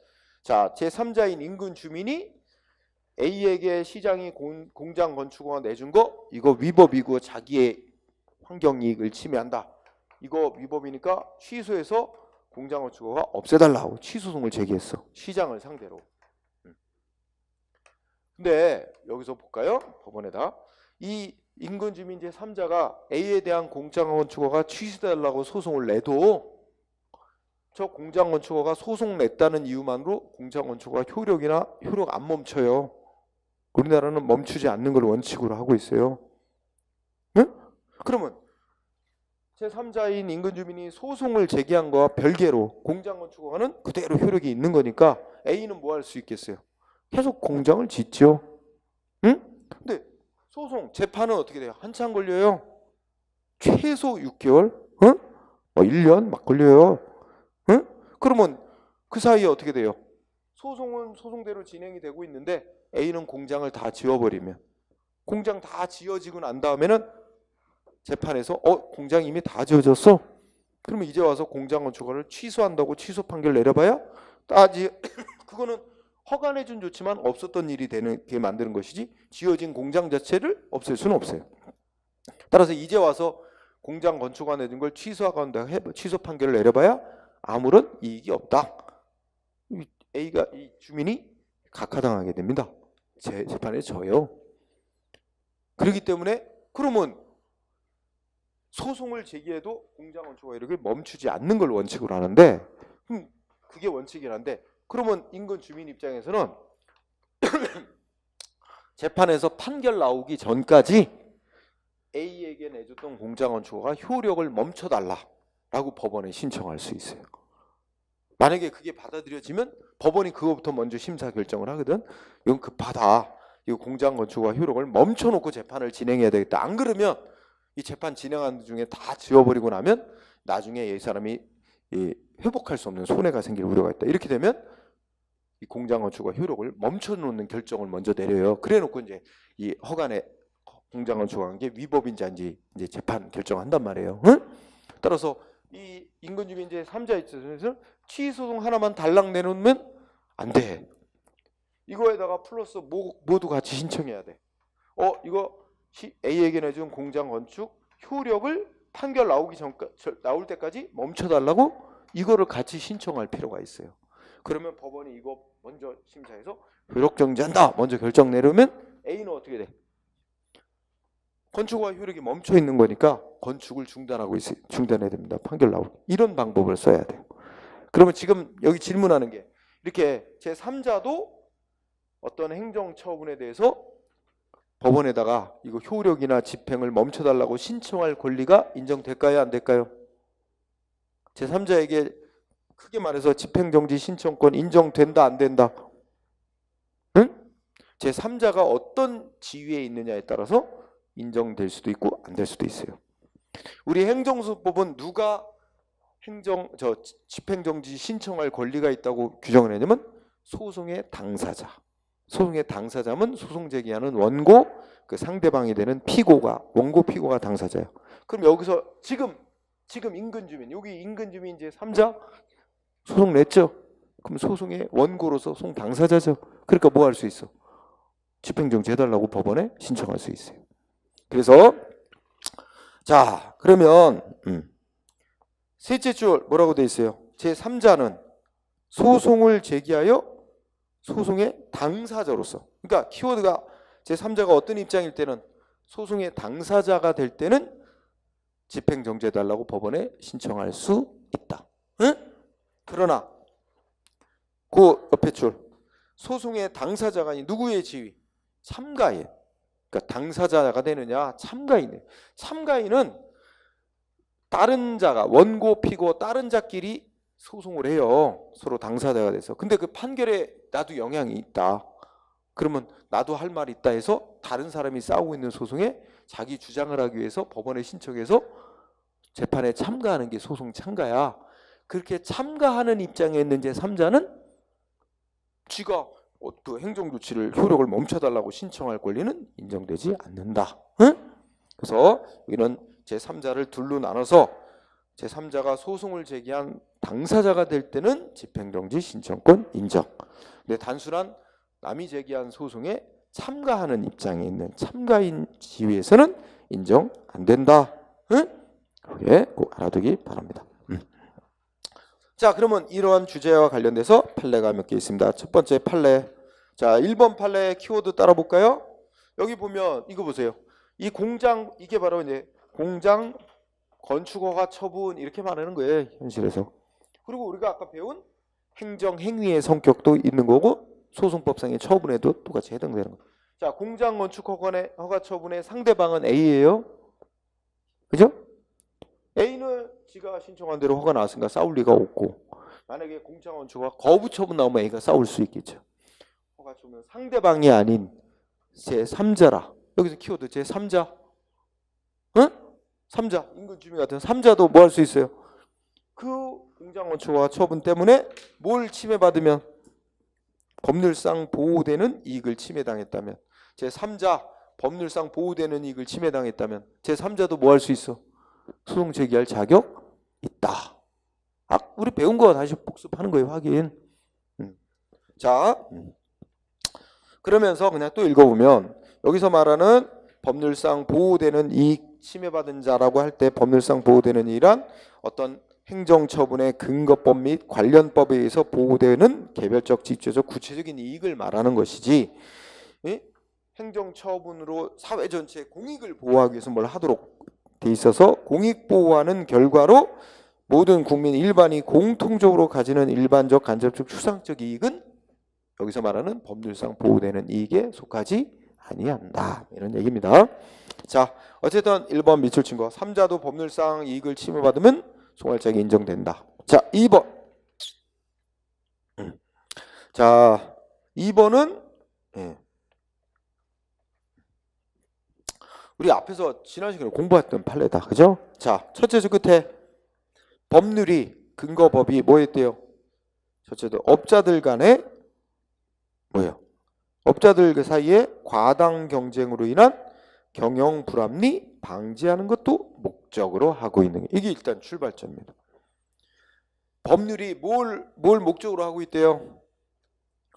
자, 제3자인 인근 주민이 A에게 시장이 공장 건축허가 내준 거 이거 위법이고 자기의 환경이익을 침해한다. 이거 위법이니까 취소해서 공장 건축허가 없애달라고 취소송을 제기했어. 시장을 상대로. 근데 여기서 볼까요? 법원에다 이 인근 주민 제3자가 A에 대한 공장 건축허가 취소해달라고 소송을 내도 저 공장 건축허가 소송 냈다는 이유만으로 공장 건축허가 효력 안 멈춰요. 우리나라는 멈추지 않는 걸 원칙으로 하고 있어요. 응? 그러면 제3자인 인근 주민이 소송을 제기한 거와 별개로 공장 건축허가는 그대로 효력이 있는 거니까 A는 뭐 할 수 있겠어요? 계속 공장을 짓죠. 응? 근데 소송 재판은 어떻게 돼요? 한참 걸려요. 최소 6개월, 응? 1년 막 걸려요. 응? 그러면 그 사이에 어떻게 돼요? 소송은 소송대로 진행이 되고 있는데 A는 공장을 다 지워버리면, 공장 다 지어지고 난 다음에는 재판에서 공장 이미 다 지어졌어? 그러면 이제 와서 공장 건축허가를 취소한다고 취소 판결 내려봐야 그거는 허가 내준 좋지만 없었던 일이 되게 만드는 것이지 지어진 공장 자체를 없앨 수는 없어요. 따라서 이제 와서 공장 건축허가 내준 걸 취소한다 취소 판결을 내려봐야 아무런 이익이 없다. 이 주민이 각하당하게 됩니다. 재판에 져요. 그렇기 때문에 그러면 소송을 제기해도 공장 건축허가 효력을 멈추지 않는 걸 원칙으로 하는데, 그게 원칙이란데, 그러면 인근 주민 입장에서는 재판에서 판결 나오기 전까지 A에게 내줬던 공장 건축허가 효력을 멈춰달라라고 법원에 신청할 수 있어요. 만약에 그게 받아들여지면 법원이 그거부터 먼저 심사 결정을 하거든. 이건 급하다. 이거 공장 건축허가 효력을 멈춰놓고 재판을 진행해야 되겠다. 안 그러면 이 재판 진행하는 중에 다 지워버리고 나면 나중에 이 사람이 회복할 수 없는 손해가 생길 우려가 있다. 이렇게 되면 이 공장 건축허가 효력을 멈춰놓는 결정을 먼저 내려요. 그래놓고 이제 이 허가내 공장 건축허가 게 위법인지 아닌지 이제 재판 결정한단 말이에요. 응? 따라서 이 인근 주민 제3자 입장에서 취소송 하나만 달랑 내놓으면 안 돼. 이거에다가 플러스 모두 같이 신청해야 돼. 이거 A에게 내준 공장 건축 효력을 판결 나올 때까지 멈춰달라고 이거를 같이 신청할 필요가 있어요. 그러면 법원이 이거 먼저 심사해서 효력 정지한다 먼저 결정 내려면 A는 어떻게 돼? 건축허가 효력이 멈춰 있는 거니까 건축을 중단해야 됩니다. 판결 나오고 이런 방법을 써야 돼요. 그러면 지금 여기 질문하는 게 이렇게 제3자도 어떤 행정처분에 대해서 법원에다가 이거 효력이나 집행을 멈춰달라고 신청할 권리가 인정될까요? 안 될까요? 제3자에게 크게 말해서 집행정지 신청권 인정된다 안 된다? 응? 제3자가 어떤 지위에 있느냐에 따라서 인정될 수도 있고 안 될 수도 있어요. 우리 행정소법은 누가 집행정지 신청할 권리가 있다고 규정을 했냐면 소송의 당사자. 소송의 당사자면 소송 제기하는 원고, 그 상대방이 되는 원고 피고가 당사자예요. 그럼 여기서 지금 인근 주민, 여기 인근 주민 이제 3자 소송 냈죠. 그럼 소송의 원고로서 소송 당사자죠. 그러니까 뭐 할 수 있어? 집행정지 해달라고 법원에 신청할 수 있어요. 그래서 자 그러면 셋째 줄 뭐라고 돼 있어요? 제3자는 소송을 제기하여 소송의 당사자로서, 그러니까 키워드가 제3자가 어떤 입장일 때는 소송의 당사자가 될 때는 집행정지 해달라고 법원에 신청할 수 있다. 응? 그러나 그 옆에 줄 소송의 당사자가 아닌 누구의 지위? 참가인. 그러니까 당사자가 되느냐 참가인이에요. 참가인은 다른 자가 원고 피고 다른 자끼리 소송을 해요. 서로 당사자가 돼서. 근데 그 판결에 나도 영향이 있다. 그러면 나도 할 말이 있다 해서 다른 사람이 싸우고 있는 소송에 자기 주장을 하기 위해서 법원에 신청해서 재판에 참가하는 게 소송 참가야. 그렇게 참가하는 입장에 있는 제3자는 지가 그 행정조치를 효력을 멈춰달라고 신청할 권리는 인정되지 않는다. 응? 그래서 여기는 제3자를 둘로 나눠서 제3자가 소송을 제기한 당사자가 될 때는 집행정지 신청권 인정. 근데 단순한 남이 제기한 소송에 참가하는 입장에 있는 참가인 지위에서는 인정 안 된다. 응? 그게 꼭 알아두기 바랍니다. 자, 그러면 이러한 주제와 관련돼서 판례가 몇 개 있습니다. 첫 번째 판례. 자, 1번 판례 키워드 따라 볼까요? 여기 보면 이거 보세요. 이 공장, 이게 바로 이제 공장 건축허가 처분 이렇게 말하는 거예요, 현실에서. 그리고 우리가 아까 배운 행정 행위의 성격도 있는 거고 소송법상의 처분에도 똑같이 해당되는 거예요. 자, 공장 건축 허가 처분의 상대방은 A예요. 그죠? A는 지가 신청한 대로 허가 나왔으니까 싸울 리가 없고, 만약에 공장 건축허가 거부 처분 나오면 A가 싸울 수 있겠죠. 허가 처분은 상대방이 아닌 제3자라. 여기서 키워드 제3자. 응? 3자, 인근 주민 같은 3자도 뭐 할 수 있어요? 그 공장 건축허가 처분 때문에 뭘 침해받으면 법률상 보호되는 이익을 침해당했다면, 제3자 법률상 보호되는 이익을 침해당했다면 제3자도 뭐 할 수 있어? 소송 제기할 자격 있다. 아, 우리 배운 거 다시 복습하는 거예요, 확인. 자, 그러면서 그냥 또 읽어보면 여기서 말하는 법률상 보호되는 이익 침해받은 자라고 할 때 법률상 보호되는 이란 어떤 행정처분의 근거법 및 관련법에 의해서 보호되는 개별적, 직접적, 구체적인 이익을 말하는 것이지, 행정처분으로 사회 전체의 공익을 보호하기 위해서 뭘 하도록 돼 있어서 공익 보호하는 결과로 모든 국민 일반이 공통적으로 가지는 일반적, 간접적, 추상적 이익은 여기서 말하는 법률상 보호되는 이익에 속하지 아니한다. 이런 얘기입니다. 자, 어쨌든 1번 밑줄 친 거. 3자도 법률상 이익을 침해받으면 송할자가 인정된다. 자, 2번. 자, 2번은 우리 앞에서 지난 시간에 공부했던 판례다. 그죠? 자, 첫째 줄 끝에 법률이 근거법이 뭐였대요? 첫째도 업자들 간에 뭐예요? 업자들 그 사이에 과당 경쟁으로 인한 경영 불합리 방지하는 것도 목적으로 하고 있는 게, 이게 일단 출발점입니다. 법률이 뭘 목적으로 하고 있대요?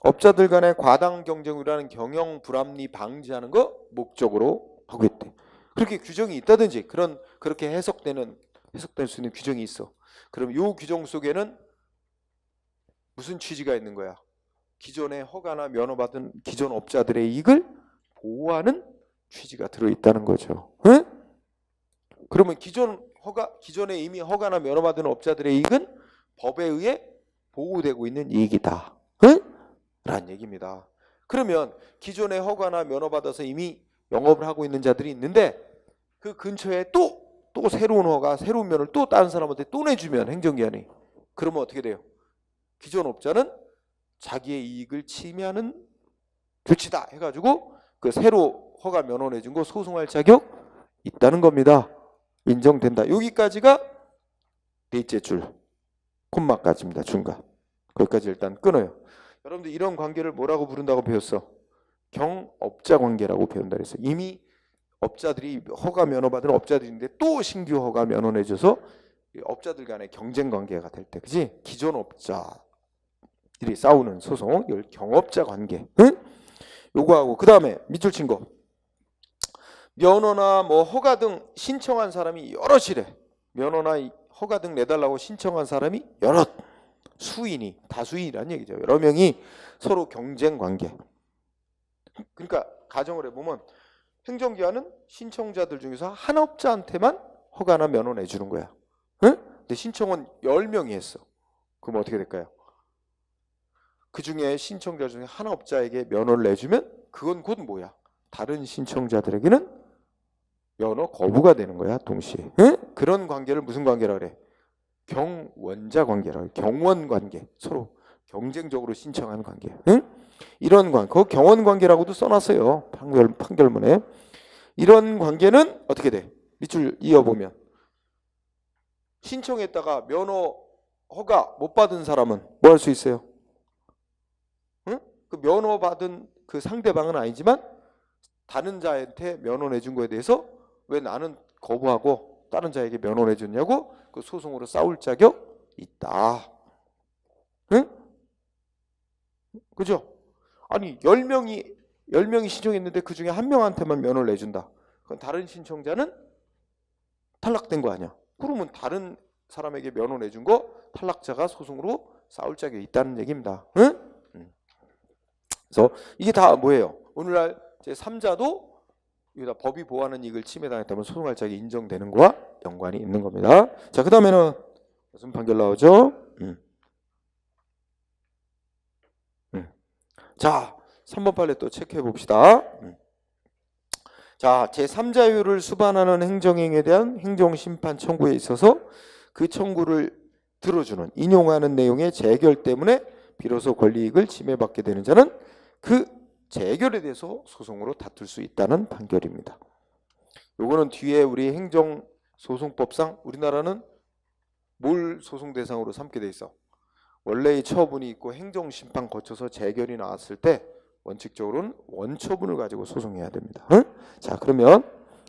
업자들 간의 과당 경쟁으로 인한 경영 불합리 방지하는 거 목적으로 하고 있대. 그렇게 규정이 있다든지 그렇게 해석될 수 있는 규정이 있어. 그럼 이 규정 속에는 무슨 취지가 있는 거야? 기존의 허가나 면허받은 기존 업자들의 이익을 보호하는 취지가 들어있다는 거죠. 응? 그러면 기존에 이미 허가나 면허받은 업자들의 이익은 법에 의해 보호되고 있는 이익이다. 응? 라는 얘기입니다. 그러면 기존에 허가나 면허받아서 이미 영업을 하고 있는 자들이 있는데 그 근처에 또 새로운 허가, 새로운 면을 또 다른 사람한테 또 내주면 행정기관이, 그러면 어떻게 돼요? 기존 업자는 자기의 이익을 침해하는 조치다 해가지고 그 새로 허가 면허 내준 거 소송할 자격 있다는 겁니다. 인정된다. 여기까지가 넷째 줄 콤마까지입니다. 중간. 거기까지 일단 끊어요. 여러분들 이런 관계를 뭐라고 부른다고 배웠어? 경업자 관계라고 배운다 그랬어요. 이미 업자들이 허가 면허 받은 업자들인데 또 신규 허가 면허 내줘서 업자들 간의 경쟁 관계가 될 때, 그지? 기존 업자들이 싸우는 소송, 이걸 경업자 관계. 응? 요거하고 그 다음에 밑줄 친 거. 면허나 뭐 허가 등 신청한 사람이 여럿이래. 면허나 허가 등 내달라고 신청한 사람이 여럿. 수인이, 다수인이라는 얘기죠. 여러 명이 서로 경쟁 관계. 그러니까 가정을 해보면 행정기관은 신청자들 중에서 한 업자한테만 허가나 면허 내주는 거야. 응? 근데 신청은 10명이 했어. 그럼 어떻게 될까요? 그 중에 신청자 중에 한 업자에게 면허를 내주면 그건 곧 뭐야? 다른 신청자들에게는 면허 거부가 되는 거야, 동시에. 응? 그런 관계를 무슨 관계라 그래? 경원자 관계라 그래. 경원 관계. 서로 경쟁적으로 신청하는 관계. 응? 이런 관계. 그 경원 관계라고도 써놨어요. 판결문에. 이런 관계는 어떻게 돼? 밑줄 이어보면 신청했다가 면허 허가 못 받은 사람은 뭐 할 수 있어요? 응? 그 면허 받은 그 상대방은 아니지만 다른 자한테 면허 내준 거에 대해서 왜 나는 거부하고 다른 자에게 면허 내줬냐고 그 소송으로 싸울 자격 있다. 응? 그죠? 아니 10명이 신청했는데 그 중에 한 명한테만 면허를 내준다. 그건 다른 신청자는 탈락된 거 아니야. 그러면 다른 사람에게 면허 내준 거 탈락자가 소송으로 싸울 자격이 있다는 얘기입니다. 응? 그래서 이게 다 뭐예요? 오늘날 제3자도 여기다 법이 보호하는 이익을 침해당했다면 소송할 자격이 인정되는 거와 연관이 있는 겁니다. 자, 그 다음에는 무슨 판결 나오죠? 자, 3번 판례 또 체크해 봅시다. 자, 제3자유를 수반하는 행정행위에 대한 행정심판 청구에 있어서 그 청구를 들어주는 인용하는 내용의 재결 때문에 비로소 권리이익을 침해받게 되는 자는 그 재결에 대해서 소송으로 다툴 수 있다는 판결입니다. 요거는 뒤에 우리 행정소송법상 우리나라는 뭘 소송 대상으로 삼게 돼 있어? 원래의 처분이 있고 행정심판 거쳐서 재결이 나왔을 때 원칙적으로는 원처분을 가지고 소송해야 됩니다. 응? 자, 그러면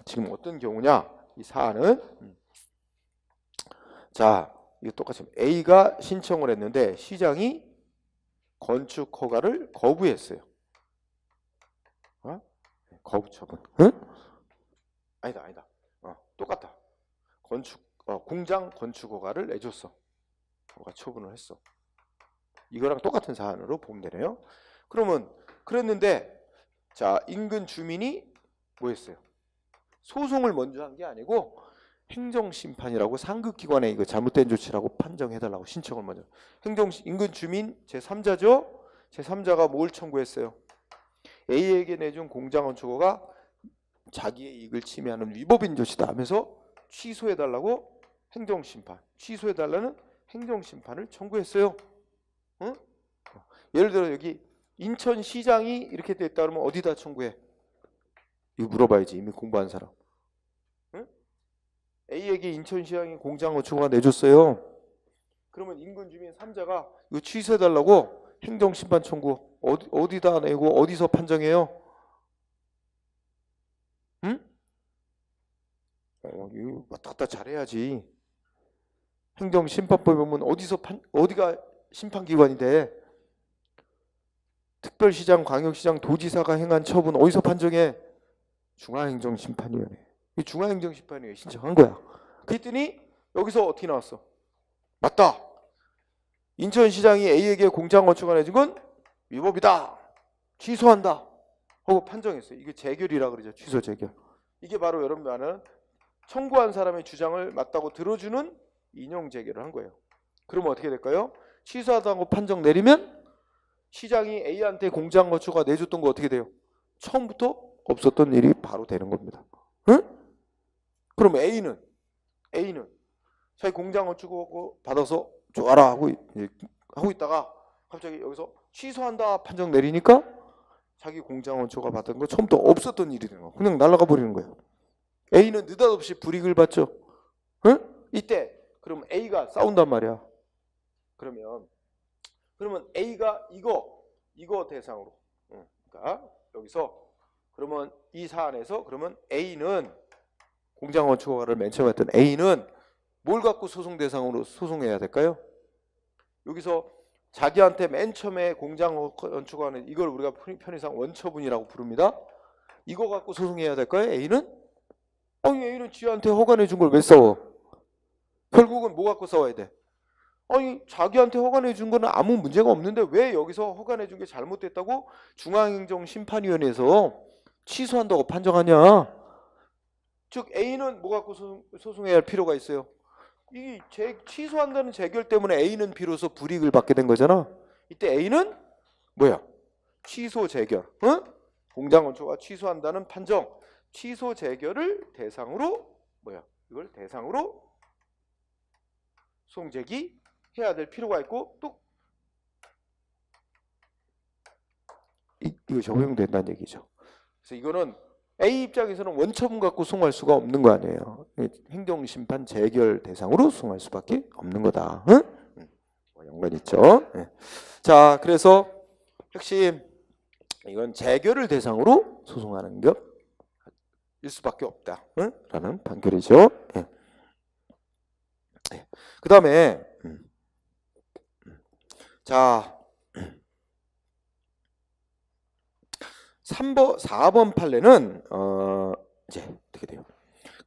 지금 어떤 경우냐? 이 사안은 자, 이거 똑같이 A가 신청을 했는데 시장이 건축 허가를 거부했어요. 어? 거부 처분. 응? 아니다. 똑같다. 공장 건축 허가를 내줬어. 허가 처분을 했어. 이거랑 똑같은 사안으로 보면 되네요. 그러면 그랬는데 자, 인근 주민이 뭐 했어요? 소송을 먼저 한 게 아니고 행정심판이라고 상급기관에 이거 잘못된 조치라고 판정해달라고 신청을 먼저. 인근 주민 제3자죠. 제3자가 뭘 청구했어요? A에게 내준 공장건축허가 자기의 이익을 침해하는 위법인 조치다 하면서 취소해달라고 행정심판, 취소해달라는 행정심판을 청구했어요. 응? 예를 들어 여기 인천시장이 이렇게 됐다 그러면 어디다 청구해? 이거 물어봐야지. 이미 공부한 사람. 응? A에게 인천시장이 공장건축허가 내줬어요. 그러면 인근 주민 3자가 이거 취소해달라고 행정심판 청구 어디다 내고 어디서 판정해요? 응? 이거 왔다 갔다 잘해야지. 행정심판법에 보면 어디가 심판기관인데 특별시장, 광역시장, 도지사가 행한 처분 어디서 판정해? 중앙행정심판위원회. 이 중앙행정심판위원회 신청한 거야. 그랬더니 여기서 어떻게 나왔어? 맞다. 인천시장이 A에게 공장 건축을 해준 건 위법이다. 취소한다. 하고 판정했어요. 이게 재결이라 그러죠. 취소 재결. 이게 바로 여러분 말하는 청구한 사람의 주장을 맞다고 들어주는 인용 재결을 한 거예요. 그러면 어떻게 될까요? 취소하다고 판정 내리면 시장이 A한테 공장 건축가 내줬던 거 어떻게 돼요? 처음부터 없었던 일이 바로 되는 겁니다. 응? 그럼 A는 자기 공장 건축 받아서 좋아라 하고 있다가 갑자기 여기서 취소한다 판정 내리니까 자기 공장 건축가 받은 거 처음부터 없었던 일이 되는 거. 그냥 날아가 버리는 거예요. A는 느닷없이 불이익을 받죠. 응? 이때 그럼 A가 싸운단 말이야. 그러면 A가 이거 대상으로. 그러니까 여기서 그러면 이 사안에서 그러면 A는 공장 건축 허가를 맨 처음에 했던 A는 뭘 갖고 소송 대상으로 소송해야 될까요? 여기서 자기한테 맨 처음에 공장 건축 허가는 이걸 우리가 편의상 원처분이라고 부릅니다. 이거 갖고 소송해야 될까요? A는? 아니 A는 지한테 허가 내준 걸 왜 싸워? 결국은 뭐 갖고 싸워야 돼? 아니 자기한테 허가내 준 거는 아무 문제가 없는데 왜 여기서 허가내 준 게 잘못됐다고 중앙행정심판위원회에서 취소한다고 판정하냐? 즉 A는 뭐 갖고 소송해야 할 필요가 있어요? 이 취소한다는 재결 때문에 A는 비로소 불이익을 받게 된 거잖아. 이때 A는 뭐야? 취소 재결, 응? 공장원초가 취소한다는 판정, 취소 재결을 대상으로 뭐야? 이걸 대상으로 소송 제기해야 될 필요가 있고 또 이거 적용된다는 얘기죠. 그래서 이거는 A 입장에서는 원처분 갖고 소송할 수가 없는 거 아니에요. 행정심판 재결 대상으로 소송할 수밖에 없는 거다. 응? 연관 있죠. 네. 자, 그래서 핵심 이건 재결을 대상으로 소송하는 것일 수밖에 없다. 응? 라는 판결이죠. 네. 네. 그 다음에 자 4번 판례는 이제 어떻게 돼요?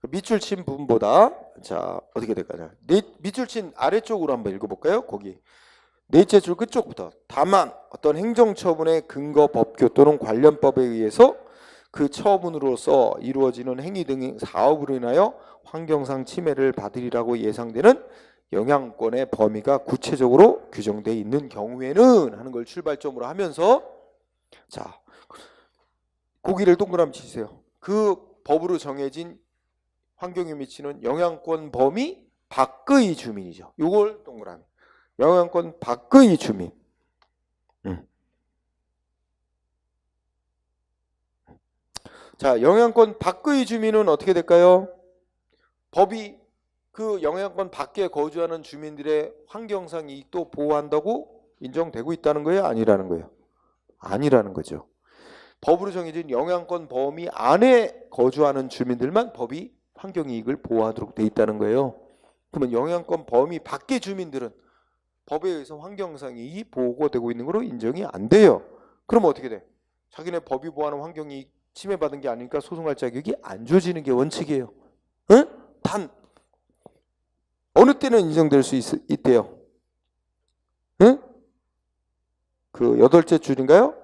밑줄 친 부분보다 자 어떻게 될까요? 밑줄 친 아래쪽으로 한번 읽어볼까요? 거기 넷째 줄 끝쪽부터 다만 어떤 행정처분의 근거 법규 또는 관련법에 의해서 그 처분으로서 이루어지는 행위 등 사업으로 인하여 환경상 침해를 받으리라고 예상되는 영향권의 범위가 구체적으로 규정되어 있는 경우에는 하는 걸 출발점으로 하면서 자 고기를 동그라미 치세요. 그 법으로 정해진 환경에 미치는 영향권 범위 밖의 주민이죠. 요걸 동그라미. 영향권 밖의 주민. 자, 영향권 밖의 주민은 어떻게 될까요? 법이 그 영향권 밖에 거주하는 주민들의 환경상 이익도 보호한다고 인정되고 있다는 거예요? 아니라는 거예요? 아니라는 거죠. 법으로 정해진 영향권 범위 안에 거주하는 주민들만 법이 환경이익을 보호하도록 돼 있다는 거예요. 그러면 영향권 범위 밖의 주민들은 법에 의해서 환경상 이익이 보호되고 있는 거로 인정이 안 돼요. 그러면 어떻게 돼? 자기네 법이 보호하는 환경이익 침해받은 게 아니니까 소송할 자격이 안 줘지는 게 원칙이에요. 응? 단 어느 때는 인정될 수 있대요. 응? 그 8째 줄인가요?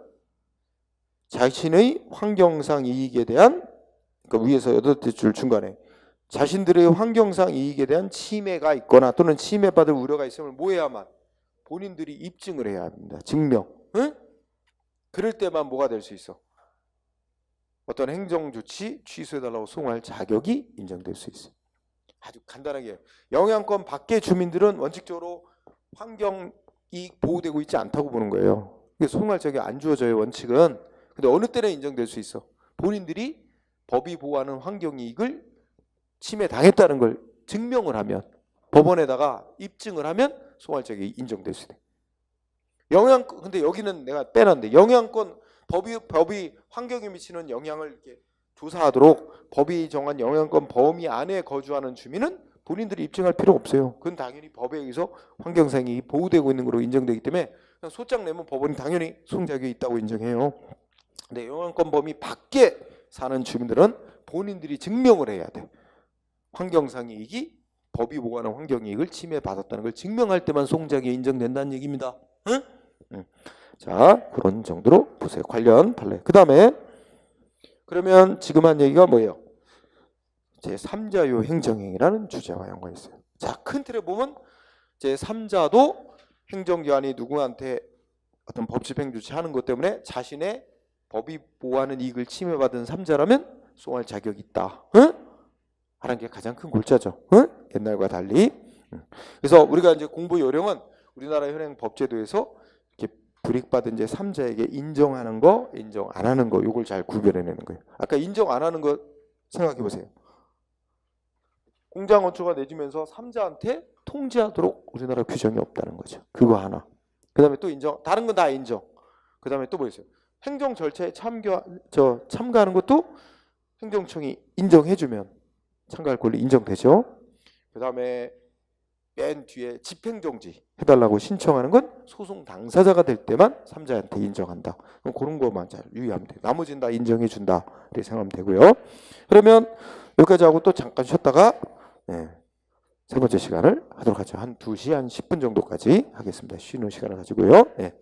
자신의 환경상 이익에 대한 그러니까 위에서 8째 줄 중간에 자신들의 환경상 이익에 대한 침해가 있거나 또는 침해받을 우려가 있으면 뭐 해야만? 본인들이 입증을 해야 합니다. 증명. 응? 그럴 때만 뭐가 될 수 있어? 어떤 행정조치 취소해달라고 소송할 자격이 인정될 수 있어요. 아주 간단하게 영향권 밖의 주민들은 원칙적으로 환경이익 보호되고 있지 않다고 보는 거예요. 소송할 자격이 안 주어져요. 원칙은. 근데 어느 때는 인정될 수 있어? 본인들이 법이 보호하는 환경이익을 침해당했다는 걸 증명을 하면 법원에다가 입증을 하면 소송할 자격이 인정될 수 있어요. 근데 여기는 내가 빼놨는데 영향권 법이 환경에 미치는 영향을 이렇게 조사하도록 법이 정한 영향권 범위 안에 거주하는 주민은 본인들이 입증할 필요 없어요. 그건 당연히 법에 의해서 환경상이 보호되고 있는 것으로 인정되기 때문에 그냥 소장 내면 법원이 당연히 소송 자격이 있다고 인정해요. 근데 영향권 범위 밖에 사는 주민들은 본인들이 증명을 해야 돼. 환경상 이익이 법이 보호하는 환경이익을 침해받았다는 걸 증명할 때만 소송 자격이 인정된다는 얘기입니다. 응? 자, 그런 정도로 보세요. 관련 판례. 그 다음에 그러면 지금 한 얘기가 뭐예요? 제3자요 행정행위라는 주제와 연관이 있어요. 자, 큰 틀에 보면 제3자도 행정기관이 누구한테 어떤 법집행 조치하는 것 때문에 자신의 법이 보호하는 이익을 침해받은 3자라면 소송할 자격이 있다. 응? 하는 게 가장 큰 골자죠. 응? 옛날과 달리. 그래서 우리가 이제 공부 요령은 우리나라 현행 법제도에서 이렇게 불이익받은 제 3자에게 인정하는 거, 인정 안 하는 거, 요걸 잘 구별해내는 거예요. 아까 인정 안 하는 거 생각해 보세요. 공장원초가 내주면서 3자한테 통지하도록 우리나라 규정이 없다는 거죠. 그거 하나. 그 다음에 또 인정, 다른 건 다 인정. 그 다음에 또 뭐 있어요? 행정 절차에 참가하는 것도 행정청이 인정해주면 참가할 권리 인정되죠. 그 다음에 맨 뒤에 집행정지 해달라고 신청하는 건 소송 당사자가 될 때만 3자한테 인정한다. 그런 것만 잘 유의하면 돼요. 나머지는 다 인정해준다 이렇게 생각하면 되고요. 그러면 여기까지 하고 또 잠깐 쉬었다가 세 번째 시간을 하도록 하죠. 한 2시 한 10분 정도까지 하겠습니다. 쉬는 시간을 가지고요. 예.